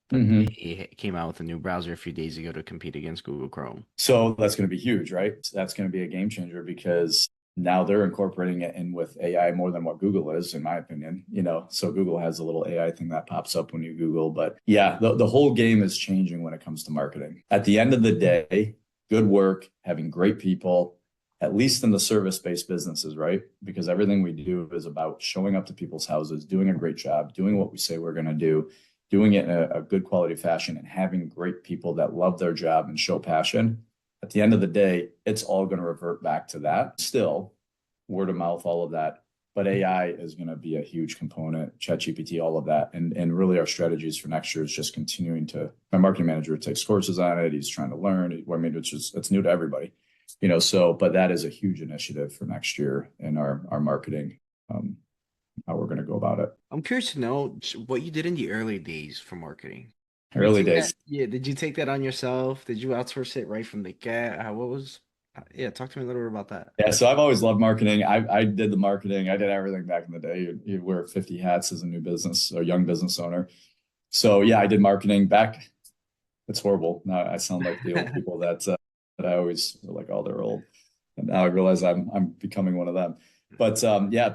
but it came out with a new browser a few days ago to compete against Google Chrome. So that's going to be huge, right? That's going to be a game changer, because now they're incorporating it in with AI more than what Google is, in my opinion. So Google has a little AI thing that pops up when you Google. But yeah, the whole game is changing when it comes to marketing. At the end of the day, good work, having great people, at least in the service-based businesses, right? Because everything we do is about showing up to people's houses, doing a great job, doing what we say we're going to do, doing it in a good quality fashion, and having great people that love their job and show passion. At the end of the day, it's all going to revert back to that. Still, word of mouth, all of that. But AI is going to be a huge component, ChatGPT, all of that. And really our strategies for next year is just continuing my marketing manager takes courses on it. He's trying to learn. It's new to everybody, but that is a huge initiative for next year in our marketing, how we're going to go about it. I'm curious to know what you did in the early days for marketing. Early days. Did you take that on yourself? Did you outsource it right from the get? Talk to me a little bit about that. Yeah, so I've always loved marketing. I did the marketing. I did everything back in the day. You wear 50 hats as a young business owner. So yeah, I did marketing back. It's horrible. Now I sound like the old people that I always feel like, oh, they're old. And now I realize I'm becoming one of them. But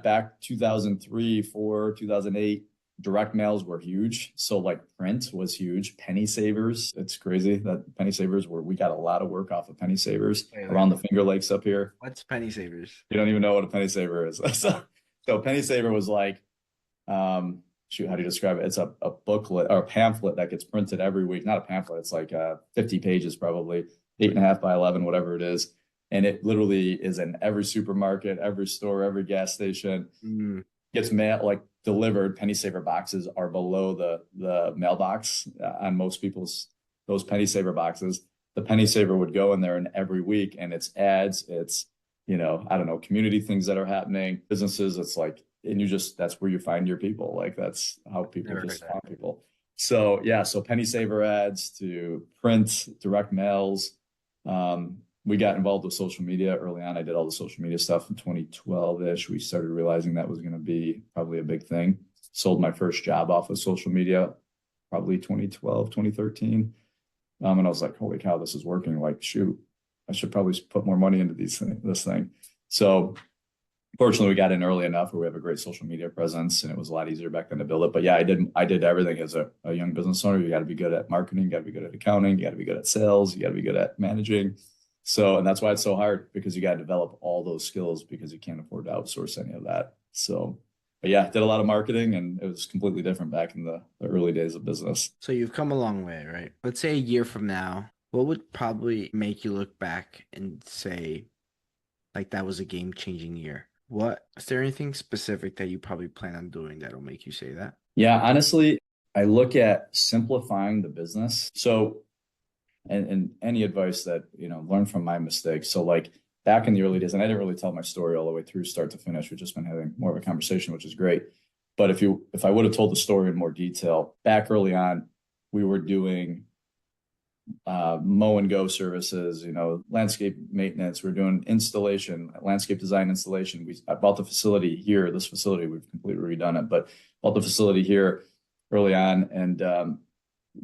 back 2003, 2004, 2008, direct mails were huge. So like print was huge. Penny savers. It's crazy that penny savers we got a lot of work off of penny savers around the Finger Lakes up here. What's penny savers? You don't even know what a penny saver is. So penny saver was like, shoot, how do you describe it? It's a booklet or a pamphlet that gets printed every week. Not a pamphlet. It's like 50 pages, probably 8.5 by 11, whatever it is. And it literally is in every supermarket, every store, every gas station. Gets mail like delivered. Penny Saver boxes are below the mailbox on most people's those Penny Saver boxes. The Penny Saver would go in there, and every week, and it's ads, it's I don't know, community things that are happening, businesses. It's like, and that's where you find your people. Like that's how people just find people. So yeah, so Penny Saver ads to print, direct mails. We got involved with social media early on. I did all the social media stuff in 2012-ish. We started realizing that was going to be probably a big thing. Sold my first job off of social media, probably 2012, 2013. And I was like, holy cow, this is working. Like, shoot, I should probably put more money into this thing. So fortunately, we got in early enough where we have a great social media presence, and it was a lot easier back then to build it. But yeah, I did everything as a young business owner. You got to be good at marketing, you got to be good at accounting, you got to be good at sales, you got to be good at managing. So, and that's why it's so hard, because you got to develop all those skills, because you can't afford to outsource any of that. So, but yeah, did a lot of marketing, and it was completely different back in the early days of business. So you've come a long way, right? Let's say a year from now, what would probably make you look back and say, like, that was a game-changing year? Is there anything specific that you probably plan on doing that'll make you say that? Yeah, honestly, I look at simplifying the business. So, and any advice that, learn from my mistakes. So like back in the early days, and I didn't really tell my story all the way through start to finish. We've just been having more of a conversation, which is great. But if I would have told the story in more detail, back early on, we were doing mow and go services, landscape maintenance. We're doing installation, landscape design installation. I bought the facility here. This facility, we've completely redone it, but bought the facility here early on, and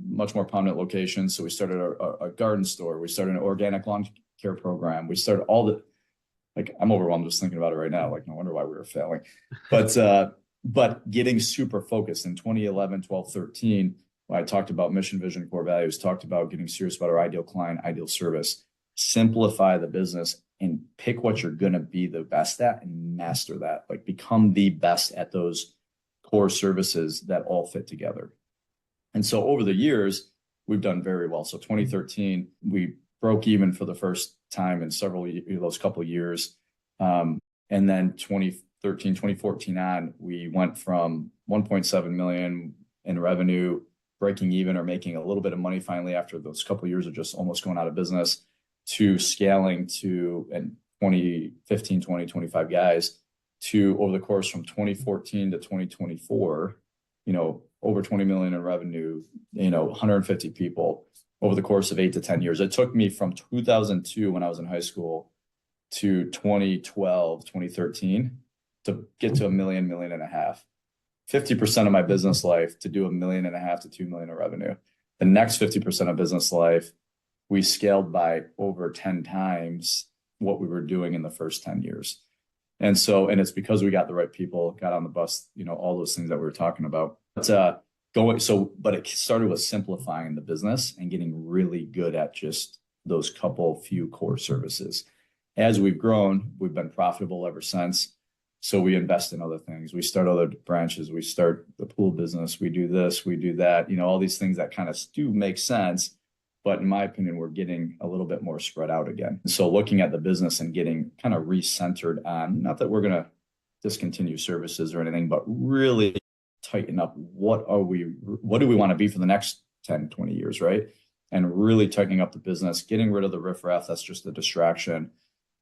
much more prominent locations. So we started a garden store. We started an organic lawn care program. We started I'm overwhelmed just thinking about it right now. Like, no wonder why we were failing. But getting super focused in 2011, 12, 13, when I talked about mission, vision, core values, talked about getting serious about our ideal client, ideal service, simplify the business and pick what you're going to be the best at and master that. Like, become the best at those core services that all fit together. And so over the years, we've done very well. So 2013, we broke even for the first time in those couple of years. And then 2013, 2014 on, we went from 1.7 million in revenue, breaking even or making a little bit of money finally after those couple of years of just almost going out of business, to scaling to, in 2015, 20, 25 guys, to over the course from 2014 to 2024, over 20 million in revenue, 150 people over the course of 8 to 10 years. It took me from 2002 when I was in high school to 2012, 2013 to get to $1 million, $1.5 million. 50% of my business life to do $1.5 million to 2 million in revenue. The next 50% of business life, we scaled by over 10 times what we were doing in the first 10 years. And it's because we got the right people, got on the bus, all those things that we were talking about. But it started with simplifying the business and getting really good at just those few core services. As we've grown, we've been profitable ever since. So we invest in other things. We start other branches. We start the pool business. We do this, we do that, all these things that kind of do make sense. But in my opinion, we're getting a little bit more spread out again. So looking at the business and getting kind of recentered on, not that we're going to discontinue services or anything, but really tighten up what do we want to be for the next 10, 20 years, right? And really tightening up the business, getting rid of the riffraff, that's just a distraction,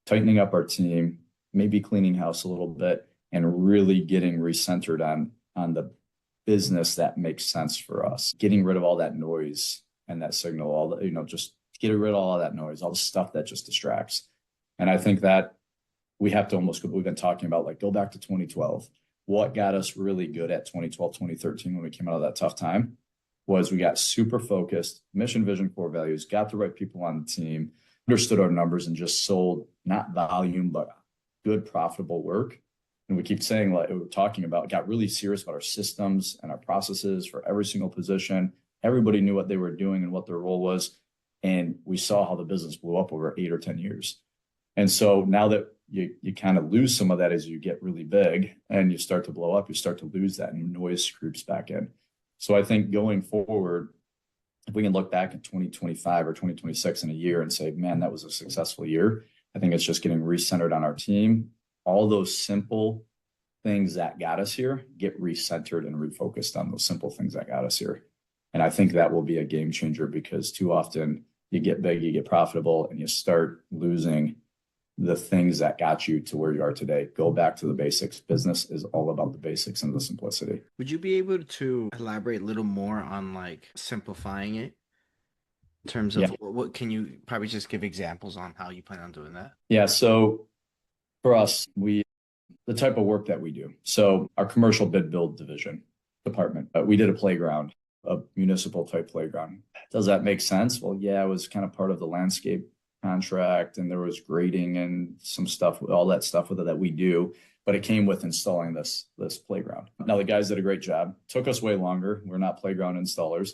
tightening up our team, maybe cleaning house a little bit, and really getting recentered on the business that makes sense for us. Getting rid of all that noise and that signal, just get rid of all that noise, all the stuff that just distracts. And I think that we've been talking about, like, go back to 2012. What got us really good at 2012, 2013, when we came out of that tough time, was we got super focused, mission, vision, core values, got the right people on the team, understood our numbers, and just sold not volume, but good, profitable work. And we keep saying, like we were talking about, got really serious about our systems and our processes for every single position. Everybody knew what they were doing and what their role was. And we saw how the business blew up over 8 or 10 years. And so now that you kind of lose some of that as you get really big and you start to blow up, you start to lose that and noise creeps back in. So I think going forward, if we can look back at 2025 or 2026 in a year and say, man, that was a successful year, I think it's just getting recentered on our team. All those simple things that got us here get recentered and refocused on those simple things that got us here. And I think that will be a game changer, because too often you get big, you get profitable, and you start losing the things that got you to where you are today. Go back to the basics. Business is all about the basics and the simplicity. Would you be able to elaborate a little more on like simplifying it in terms of Yeah. what can you probably just give examples on how you plan on doing that? Yeah. So for us, the type of work that we do. So our commercial bid build division department, we did a playground, a municipal type playground. Does that make sense? Well, yeah, it was kind of part of the landscape contract, and there was grading and some stuff, all that stuff with it that we do, but it came with installing this playground. Now the guys did a great job. Took us way longer. We're not playground installers,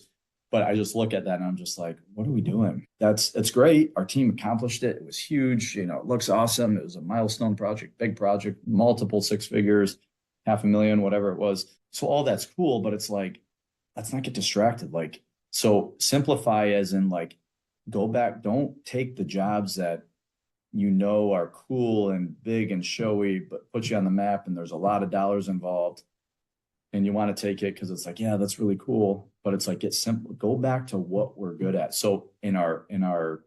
but I just look at that and I'm just like, what are we doing? It's great. Our team accomplished it. It was huge. It looks awesome. It was a milestone project, big project, multiple six figures, $500,000, whatever it was. So all that's cool, but it's like, let's not get distracted. Like, so simplify as in like, go back, don't take the jobs that are cool and big and showy, but put you on the map and there's a lot of dollars involved. And you want to take it because it's like, yeah, that's really cool. But it's like, it's simple. Go back to what we're good at. So in our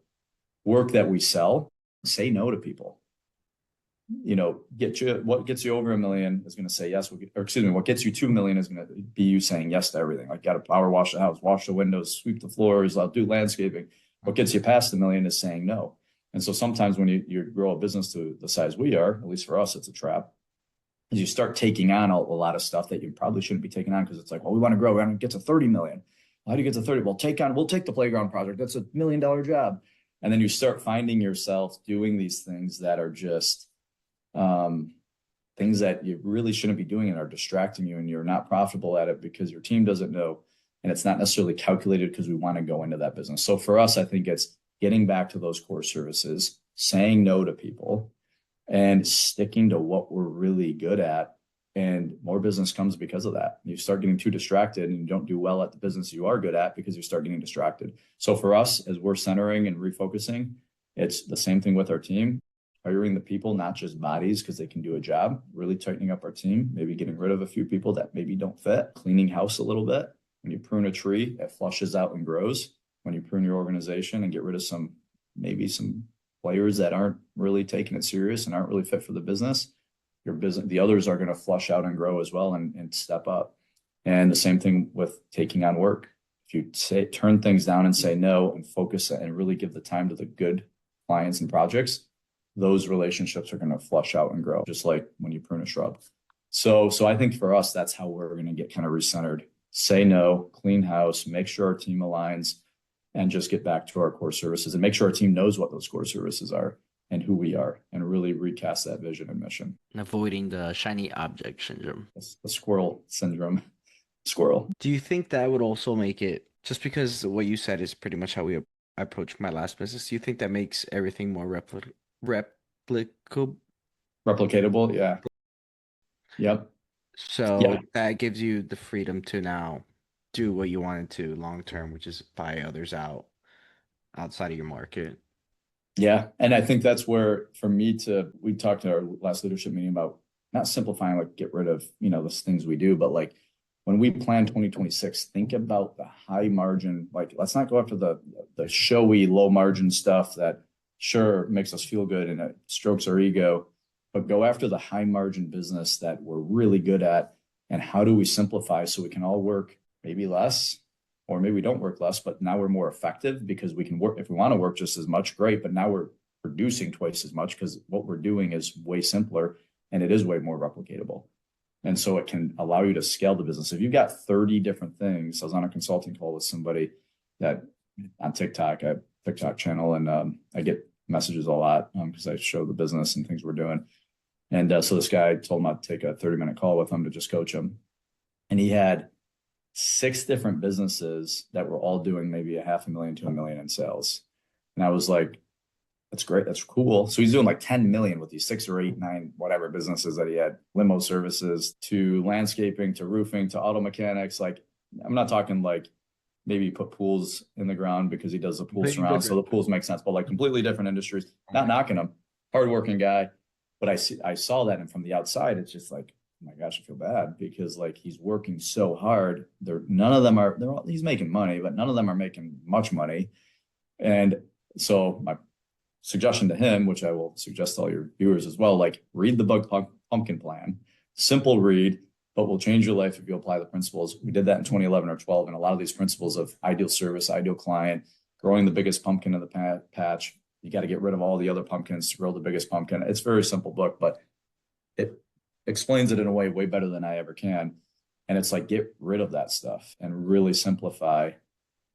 work that we sell, say no to people. What gets you over $1 million is going to say yes. What gets you 2 million is going to be you saying yes to everything. Like, got to power wash the house, wash the windows, sweep the floors, I'll do landscaping. What gets you past $1 million is saying no. And so sometimes when you grow a business to the size we are, at least for us, it's a trap. Is you start taking on a lot of stuff that you probably shouldn't be taking on, because it's like, well, we want to grow. We want to get to 30 million. How do you get to 30? We'll take the playground project. That's $1 million job. And then you start finding yourself doing these things that are just things that you really shouldn't be doing and are distracting you, and you're not profitable at it because your team doesn't know. And it's not necessarily calculated because we want to go into that business. So for us, I think it's getting back to those core services, saying no to people, and sticking to what we're really good at. And more business comes because of that. You start getting too distracted and you don't do well at the business you are good at because you start getting distracted. So for us, as we're centering and refocusing, it's the same thing with our team. Hiring the people, not just bodies because they can do a job, really tightening up our team, maybe getting rid of a few people that maybe don't fit, cleaning house a little bit. When you prune a tree, it flushes out and grows. When you prune your organization and get rid of some players that aren't really taking it serious and aren't really fit for the business, the others are going to flush out and grow as well and step up. And the same thing with taking on work. If you turn things down and say no and focus and really give the time to the good clients and projects, those relationships are going to flush out and grow, just like when you prune a shrub. So I think for us, that's how we're going to get kind of recentered. Say no, clean house, make sure our team aligns, and just get back to our core services and make sure our team knows what those core services are and who we are, and really recast that vision and mission. Avoiding the shiny object syndrome. The squirrel syndrome. Squirrel. Do you think that would also make it, just because what you said is pretty much how we approached my last business, do you think that makes everything more replicable? Replicatable, yeah. Yep. So Yeah. that gives you the freedom to now do what you wanted to long term, which is buy others outside of your market. Yeah. And I think that's where, for me we talked at our last leadership meeting about not simplifying, like get rid of, those things we do, but like when we plan 2026, think about the high margin, like let's not go after the showy low margin stuff that sure makes us feel good and it strokes our ego, but go after the high margin business that we're really good at. And how do we simplify so we can all work maybe less, or maybe we don't work less, but now we're more effective because we can work, if we want to work just as much, great, but now we're producing twice as much because what we're doing is way simpler and it is way more replicatable. And so it can allow you to scale the business. If you've got 30 different things, I was on a consulting call with somebody that on TikTok, I have a TikTok channel, and I get messages a lot because I show the business and things we're doing. And so this guy told him I'd take a 30-minute call with him to just coach him. And he had 6 different businesses that were all doing maybe $500,000 to $1 million in sales. And I was like, That's great. That's cool. So he's doing like 10 million with these 6 or 8, 9, whatever businesses that he had, limo services to landscaping to roofing to auto mechanics. Like, I'm not talking like maybe put pools in the ground because he does the pool Completely surround. So different. the pools make sense, but like completely different industries, not knocking him, hardworking guy. But I saw that, and from the outside, it's just like, oh my gosh, I feel bad because like he's working so hard. None of them are, he's making money, but none of them are making much money. And so my suggestion to him, which I will suggest to all your viewers as well, like read the pumpkin plan. Simple read, but will change your life if you apply the principles. We did that in 2011 or 12, and a lot of these principles of ideal service, ideal client, growing the biggest pumpkin in the patch. You got to get rid of all the other pumpkins to grow the biggest pumpkin. It's a very simple book, but it explains it in a way better than I ever can. And it's like, get rid of that stuff and really simplify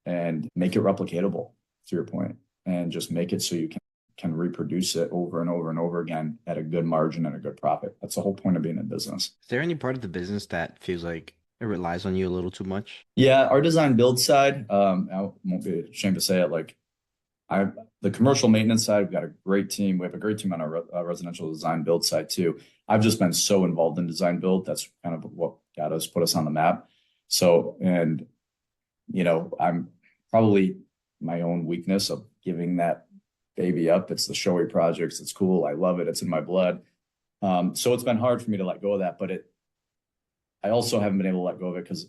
and make it replicatable, to your point, and just make it so you can reproduce it over and over and over again at a good margin and a good profit. That's the whole point of being in business. Is there any part of the business that feels like it relies on you a little too much? Yeah, our design build side, I won't be ashamed to say it, like the commercial maintenance side, we've got a great team. We have a great team on our residential design build side too. I've just been so involved in design build. That's kind of what put us on the map. So, and I'm probably my own weakness of giving that baby up. It's the showy projects. It's cool. I love it. It's in my blood. So it's been hard for me to let go of that, but I also haven't been able to let go of it because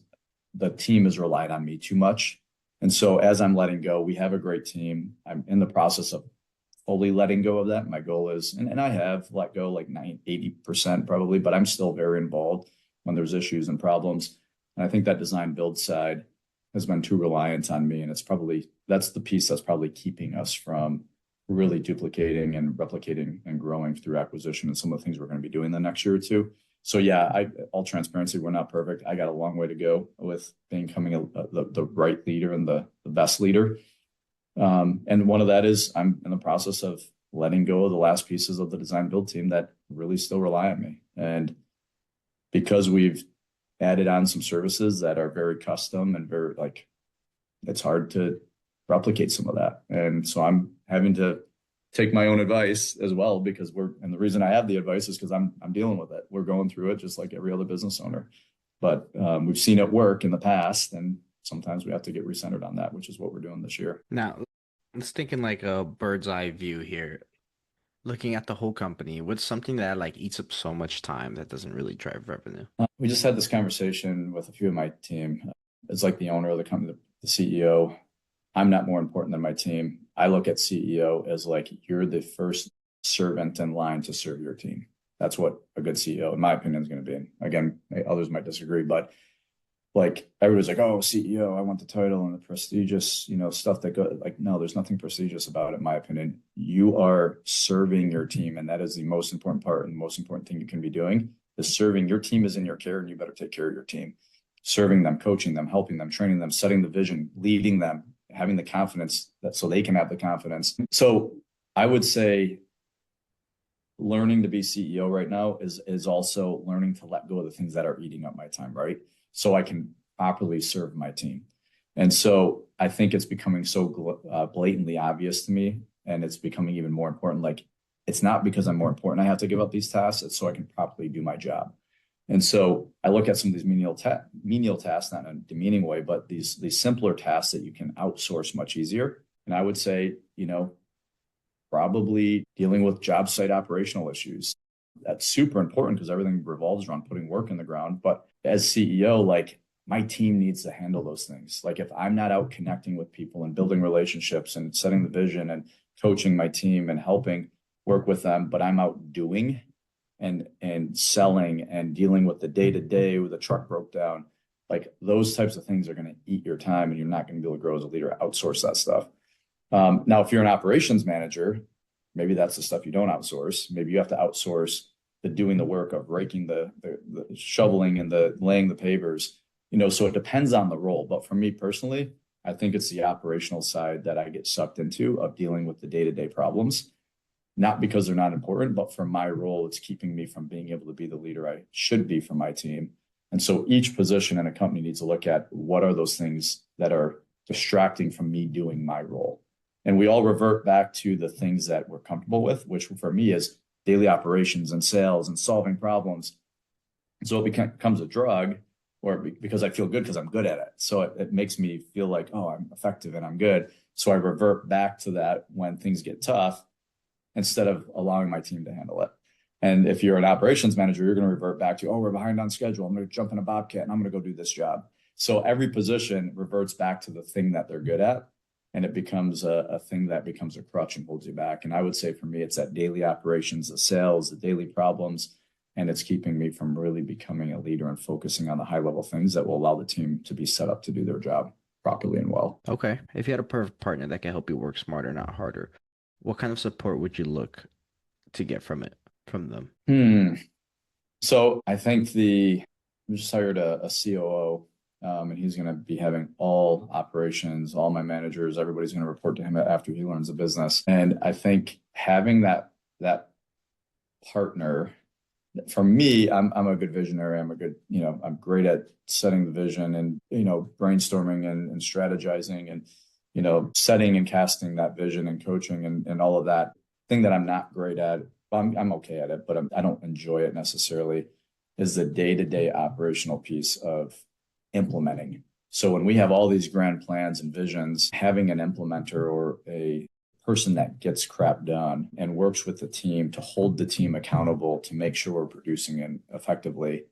the team has relied on me too much. And so as I'm letting go, we have a great team. I'm in the process of fully letting go of that. My goal is, and I have let go like 80% probably, but I'm still very involved when there's issues and problems. And I think that design build side has been too reliant on me. And that's the piece that's probably keeping us from really duplicating and replicating and growing through acquisition and some of the things we're going to be doing the next year or two. So yeah, all transparency, we're not perfect. I got a long way to go with becoming the right leader and the best leader. And one of that is I'm in the process of letting go of the last pieces of the design build team that really still rely on me. And because we've added on some services that are very custom and very like, it's hard to replicate some of that. And so I'm having to take my own advice as well, because and the reason I have the advice is because I'm dealing with it. We're going through it just like every other business owner, but we've seen it work in the past, and sometimes we have to get recentered on that, which is what we're doing this year. Now, let's think in like a bird's eye view here. Looking at the whole company, what's something that like eats up so much time that doesn't really drive revenue? We just had this conversation with a few of my team. It's like the owner of the company, the CEO. I'm not more important than my team. I look at CEO as like, you're the first servant in line to serve your team. That's what a good CEO, in my opinion, is going to be. And again, others might disagree, but like everybody's like, oh, CEO, I want the title and the prestigious, stuff that goes like, no, there's nothing prestigious about it, in my opinion. You are serving your team, and that is the most important part and the most important thing you can be doing is serving. Your team is in your care, and you better take care of your team. Serving them, coaching them, helping them, training them, setting the vision, leading them, having the confidence so they can have the confidence. So I would say learning to be CEO right now is also learning to let go of the things that are eating up my time, right? So I can properly serve my team. And so I think it's becoming so blatantly obvious to me, and it's becoming even more important. Like, it's not because I'm more important I have to give up these tasks. It's so I can properly do my job. And so I look at some of these menial tasks, not in a demeaning way, but these simpler tasks that you can outsource much easier. And I would say, probably dealing with job site operational issues. That's super important because everything revolves around putting work in the ground. But as CEO, like, my team needs to handle those things. Like, if I'm not out connecting with people and building relationships and setting the vision and coaching my team and helping work with them, but I'm out doing and selling and dealing with the day-to-day with the truck broke down, like those types of things are going to eat your time, and you're not going to be able to grow as a leader. Outsource that stuff. Now, if you're an operations manager, maybe that's the stuff you don't outsource. Maybe you have to outsource the doing the work of raking the shoveling and the laying the pavers, so it depends on the role. But for me personally, I think it's the operational side that I get sucked into of dealing with the day-to-day problems. Not because they're not important, but for my role, it's keeping me from being able to be the leader I should be for my team. And so each position in a company needs to look at what are those things that are distracting from me doing my role. And we all revert back to the things that we're comfortable with, which for me is daily operations and sales and solving problems. So it becomes a drug, or because I feel good because I'm good at it. So it makes me feel like, oh, I'm effective and I'm good. So I revert back to that when things get tough instead of allowing my team to handle it. And if you're an operations manager, you're going to revert back to, oh, we're behind on schedule. I'm going to jump in a Bobcat and I'm going to go do this job. So every position reverts back to the thing that they're good at. And it becomes a thing that becomes a crutch and holds you back. And I would say for me, it's that daily operations, the sales, the daily problems, and it's keeping me from really becoming a leader and focusing on the high level things that will allow the team to be set up to do their job properly and well. Okay. If you had a perfect partner that can help you work smarter, not harder, what kind of support would you look to get from them? So I think we just hired a COO, and he's going to be having all operations, all my managers, everybody's going to report to him after he learns the business. And I think having that partner, for me, I'm a good visionary. I'm great at setting the vision and, brainstorming and strategizing and, setting and casting that vision and coaching and all of that. Thing that I'm not great at, I'm okay at it, but I don't enjoy it necessarily, is the day-to-day operational piece of implementing. So when we have all these grand plans and visions, having an implementer or a person that gets crap done and works with the team to hold the team accountable to make sure we're producing it effectively,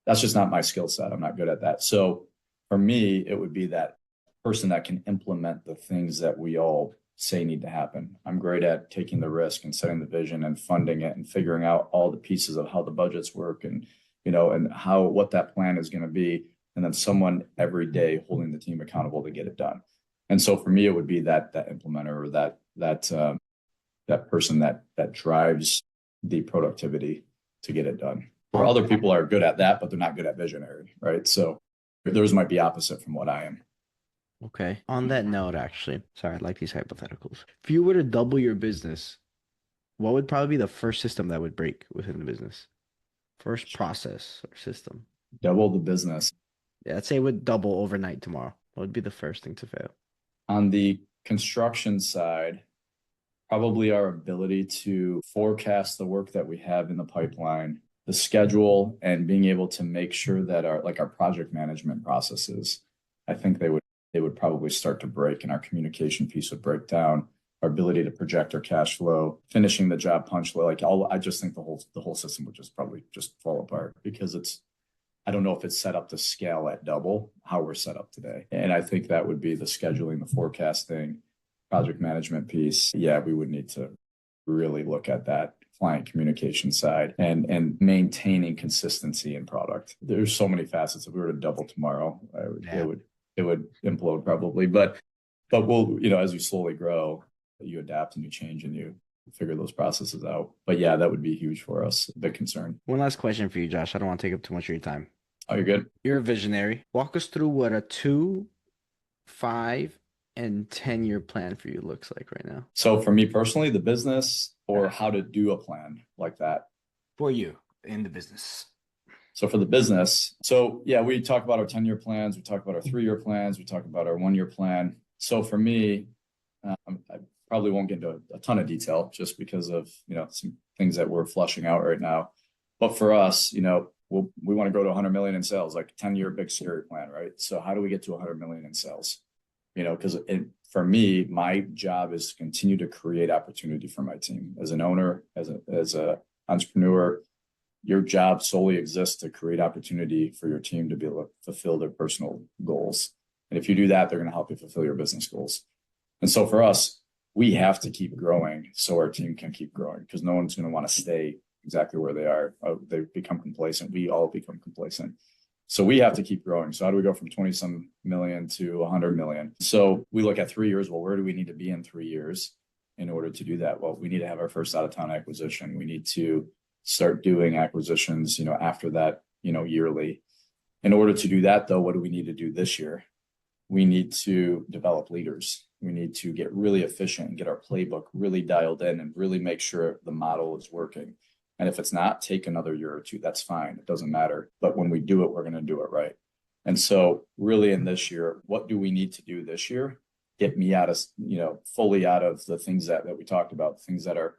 that's just not my skill set. I'm not good at that. So for me, it would be that person that can implement the things that we all say need to happen. I'm great at taking the risk and setting the vision and funding it and figuring out all the pieces of how the budgets work and, and what that plan is going to be. And then someone every day holding the team accountable to get it done. And so for me, it would be that implementer or that person that drives the productivity to get it done. Or other people are good at that, but they're not good at visionary, right? So theirs might be opposite from what I am. Okay. On that note, actually, sorry, I like these hypotheticals. If you were to double your business, what would probably be the first system that would break within the business? First process or system? Double the business. Yeah, let's say it would double overnight tomorrow. What would be the first thing to fail? On the construction side, probably our ability to forecast the work that we have in the pipeline, the schedule, and being able to make sure that our project management processes, I think they would probably start to break, and our communication piece would break down. Our ability to project our cash flow, finishing the job punch list, I just think the whole system would probably fall apart because I don't know if it's set up to scale at double how we're set up today. And I think that would be the scheduling, the forecasting, project management piece. Yeah, we would need to really look at that client communication side and maintaining consistency in product. There's so many facets. If we were to double tomorrow, it would implode probably. But we'll, as you slowly grow, you adapt and you change and you figure those processes out. But yeah, that would be huge for us. A big concern. One last question for you, Josh. I don't want to take up too much of your time. Oh, you're good. You're a visionary. Walk us through what a 2, 5, and 10-year plan for you looks like right now. So for me personally, the business or how to do a plan like that? For you in the business. So for the business, we talk about our 10-year plans. We talk about our 3-year plans. We talk about our 1-year plan. So for me, I probably won't get into a ton of detail just because of, some things that we're flushing out right now. But for us, we want to go to 100 million in sales, like a 10-year big scary plan, right? So how do we get to 100 million in sales? Because for me, my job is to continue to create opportunity for my team. As an owner, as a entrepreneur, your job solely exists to create opportunity for your team to be able to fulfill their personal goals. And if you do that, they're going to help you fulfill your business goals. And so for us, we have to keep growing so our team can keep growing because no one's going to want to stay exactly where they are. They become complacent. We all become complacent. So we have to keep growing. So how do we go from 20-some million to 100 million? So we look at 3 years. Well, where do we need to be in 3 years in order to do that? Well, we need to have our first out-of-town acquisition. We need to start doing acquisitions, after that, yearly. In order to do that, though, what do we need to do this year? We need to develop leaders. We need to get really efficient and get our playbook really dialed in and really make sure the model is working. And if it's not, take another year or two. That's fine. It doesn't matter. But when we do it, we're going to do it right. And so really in this year, what do we need to do this year get me out of, fully out of the things that we talked about, things that are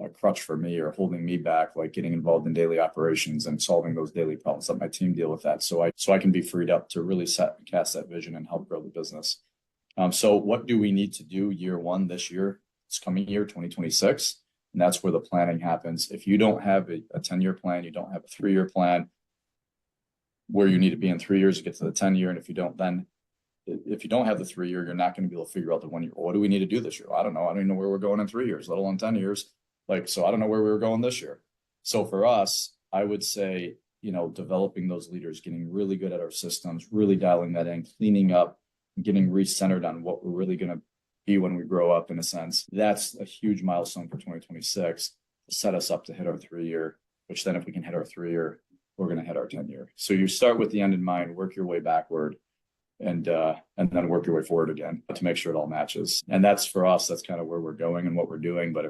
a crutch for me or holding me back, like getting involved in daily operations and solving those daily problems. Let my team deal with that, so I can be freed up to really cast that vision and help grow the business. So what do we need to do year one this year, this coming year, 2026? And that's where the planning happens. If you don't have a 10-year plan, you don't have a 3-year plan, where you need to be in 3 years to get to the 10-year. And if you don't have the 3-year, you're not going to be able to figure out the 1 year. Well, what do we need to do this year? Well, I don't know. I don't even know where we're going in 3 years, let alone 10 years. So I don't know where we were going this year. So for us, I would say, developing those leaders, getting really good at our systems, really dialing that in, cleaning up, getting recentered on what we're really going to be when we grow up, in a sense. That's a huge milestone for 2026 to set us up to hit our 3-year, which then if we can hit our 3-year, we're going to hit our 10-year. So you start with the end in mind, work your way backward, and then work your way forward again to make sure it all matches. And that's, for us, that's kind of where we're going and what we're doing. But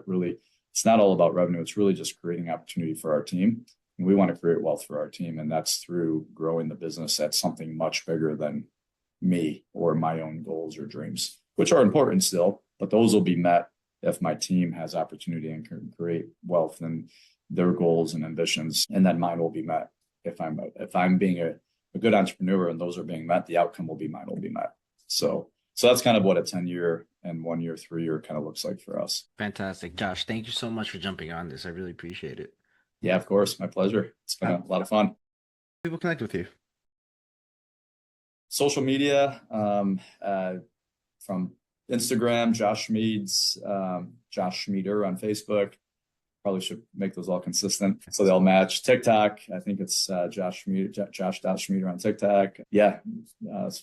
it's not all about revenue. It's really just creating opportunity for our team. And we want to create wealth for our team. And that's through growing the business at something much bigger than me or my own goals or dreams, which are important still, but those will be met if my team has opportunity and can create wealth and their goals and ambitions. And then mine will be met. If I'm being a good entrepreneur and those are being met, the outcome will be mine will be met. So that's kind of what a 10-year and 1 year, 3-year kind of looks like for us. Fantastic. Josh, thank you so much for jumping on this. I really appreciate it. Yeah, of course. My pleasure. It's been a lot of fun. People connect with you. Social media, from Instagram, Josh Shmieder on Facebook. Probably should make those all consistent so they all match. TikTok, I think it's Josh Shmieder on TikTok. Yeah,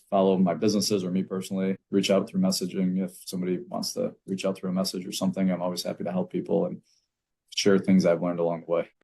follow my businesses or me personally. Reach out through messaging if somebody wants to reach out through a message or something. I'm always happy to help people and share things I've learned along the way.